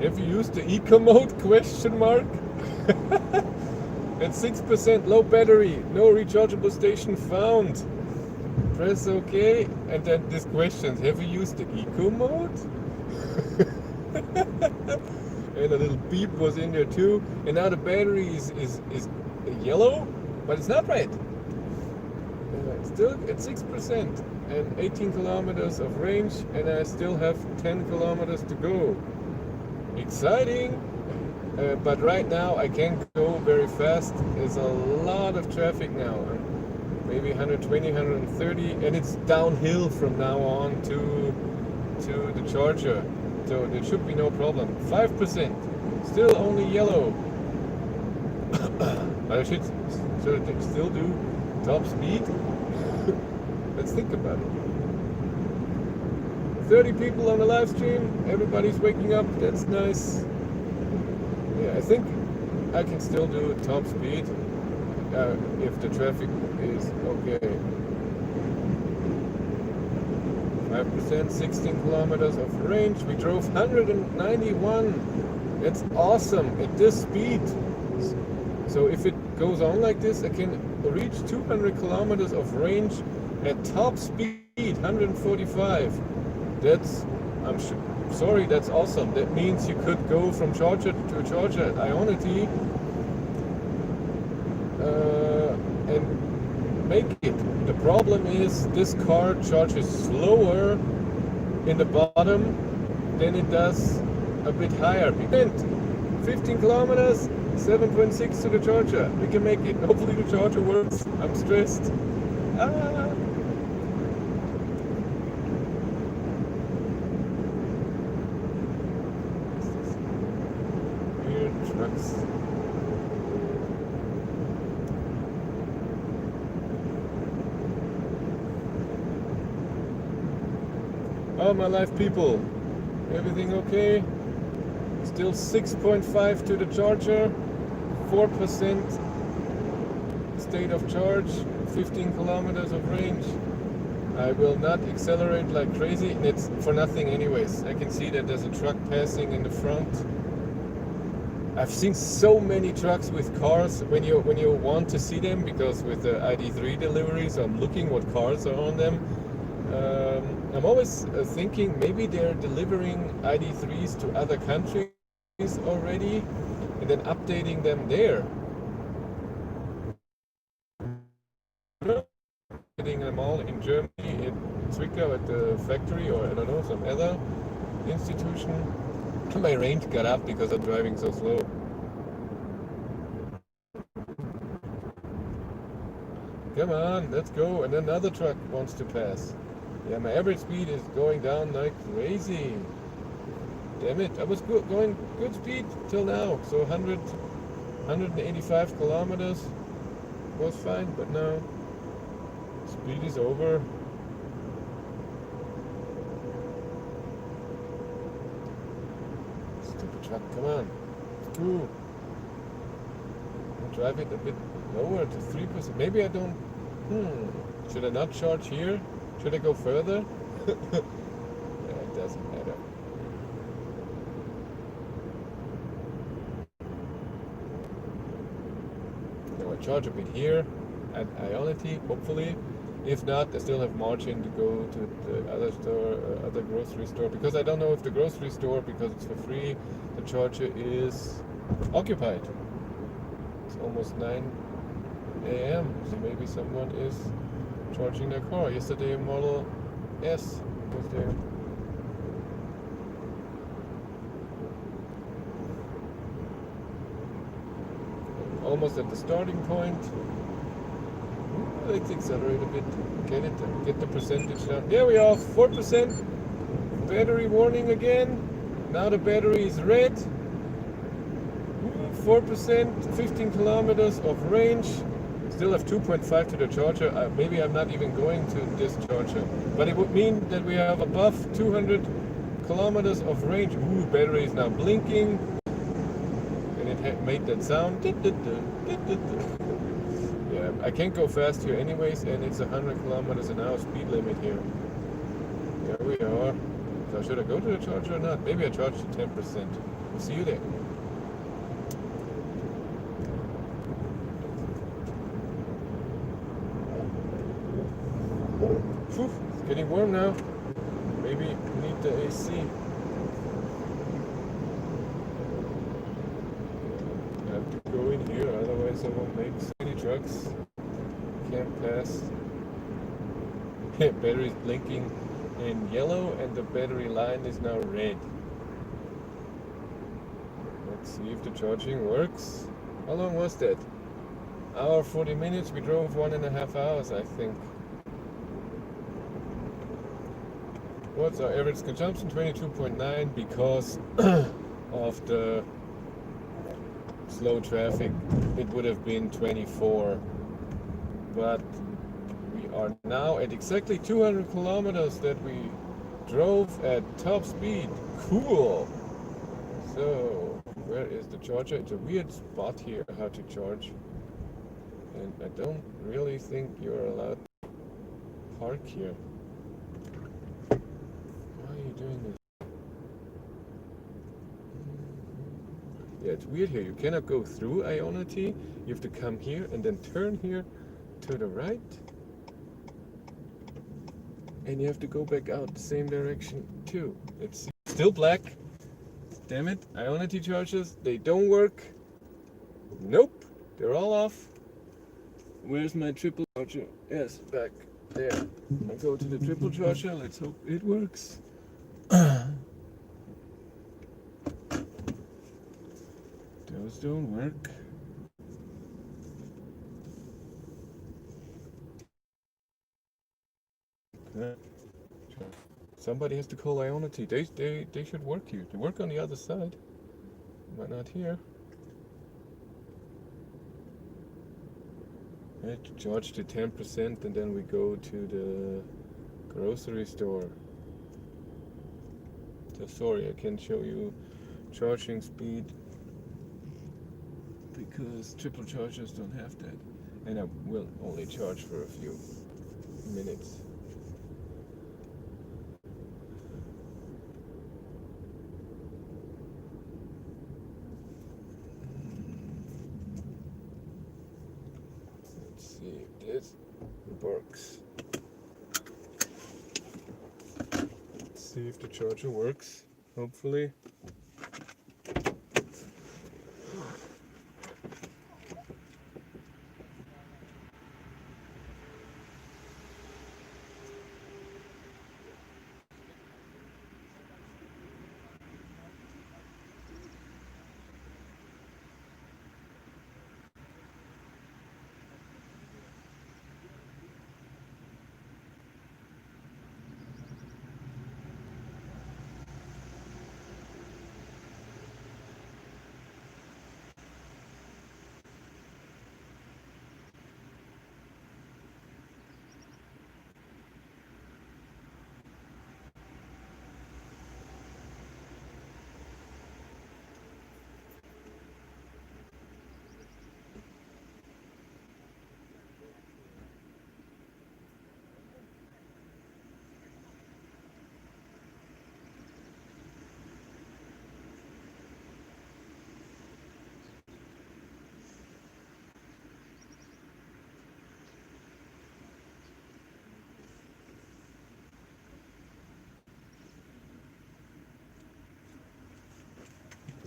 Have you used the eco mode? Question mark. At 6%, low battery, no rechargeable station found. Press OK, and then this question: have you used the eco mode? And a little beep was in there too. And now the battery is yellow, but it's not red. It's still at 6% and 18 kilometers of range, and I still have 10 kilometers to go. Exciting! But right now I can't go very fast. There's a lot of traffic now. Maybe 120, 130, and it's downhill from now on to the charger. So there should be no problem. 5%, still only yellow. I should still do top speed. Let's think about it. 30 people on the live stream. Everybody's waking up. That's nice. Yeah, I think I can still do top speed if the traffic is okay. 5%, 16 kilometers of range. We drove 191. That's awesome at this speed. So if it goes on like this, I can reach 200 kilometers of range at top speed, 145. I'm sorry, that's awesome. That means you could go from charger to charger at Ionity and make it. The problem is this car charges slower in the bottom than it does a bit higher. 15 kilometers, 7.6 to the charger. We can make it. Hopefully the charger works. I'm stressed. Weird trucks. Oh, my live people, everything okay? Still 6.5 to the charger, 4% state of charge, 15 kilometers of range. I will not accelerate like crazy, and it's for nothing anyways. I can see that there's a truck passing in the front. I've seen so many trucks with cars when you want to see them, because with the ID3 deliveries, I'm looking what cars are on them. I'm always thinking maybe they're delivering ID3s to other countries already and then updating them there. Getting them all in Germany, in Zwickau at the factory, or I don't know, some other institution. My range got up because I'm driving so slow. Come on, let's go. And another truck wants to pass. Yeah, my average speed is going down like crazy. Damn it, I was going good speed till now. So 185 kilometers was fine, but now speed is over. Stupid truck, come on. Ooh. I'll drive it a bit lower to 3%. Maybe I don't. Should I not charge here? Should I go further? Yeah, it doesn't matter. Now I charge a bit here at Ionity, hopefully. If not, I still have margin to go to the other store, other grocery store, because I don't know if the grocery store, because it's for free, the charger is occupied. It's almost 9 a.m. So maybe someone is charging their car. Yesterday a Model S was there. Almost at the starting point. Let's accelerate a bit. Get the percentage down. There we are, 4%. Battery warning again. Now the battery is red. 4%, 15 kilometers of range. still have 2.5 to the charger. Maybe I'm not even going to this charger. But it would mean that we have above 200 kilometers of range. Ooh, battery is now blinking. And it made that sound. Yeah, I can't go fast here anyways, and it's 100 kilometers an hour speed limit here. There we are. So should I go to the charger or not? Maybe I charge to 10%. We'll see you there. Whew, it's getting warm now. Maybe need the AC. I have to go in here, otherwise I won't make any trucks. Can't pass. Battery is blinking in yellow and the battery line is now red. Let's see if the charging works. How long was that? Hour 40 minutes. We drove 1.5 hours, I think. What's our average consumption? 22.9 because of the slow traffic. It would have been 24. But we are now at exactly 200 kilometers that we drove at top speed. Cool. So, where is the charger? It's a weird spot here how to charge. And I don't really think you're allowed to park here. Why are you doing this? Yeah, it's weird here. You cannot go through Ionity. You have to come here and then turn here to the right. And you have to go back out the same direction too. It's still black. Damn it. Ionity chargers, they don't work. Nope. They're all off. Where's my triple charger? Yes, back there. I go to the triple charger. Let's hope it works. Those don't work. Somebody has to call Ionity. They should work here. They work on the other side. Why not here? I had to charge to 10% and then we go to the grocery store. So sorry, I can't show you charging speed because triple chargers don't have that. And I will only charge for a few minutes. Let's see if this works. Let's see if the charger works, hopefully.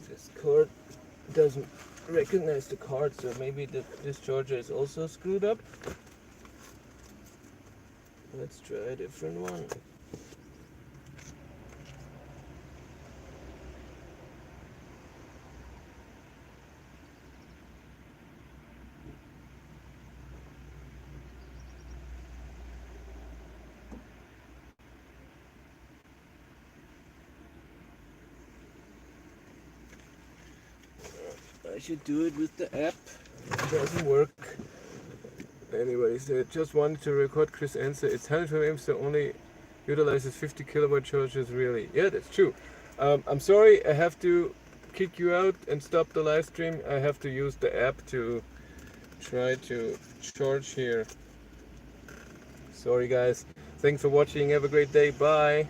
This cord doesn't recognize the card, so maybe this charger is also screwed up. Let's try a different one. I should do it with the app. It doesn't work. Anyway, so just wanted to record Chris' answer. It's 100 amps, so only utilizes 50 kilowatt charges. Really? Yeah, that's true. I'm sorry, I have to kick you out and stop the live stream. I have to use the app to try to charge here. Sorry, guys. Thanks for watching. Have a great day. Bye.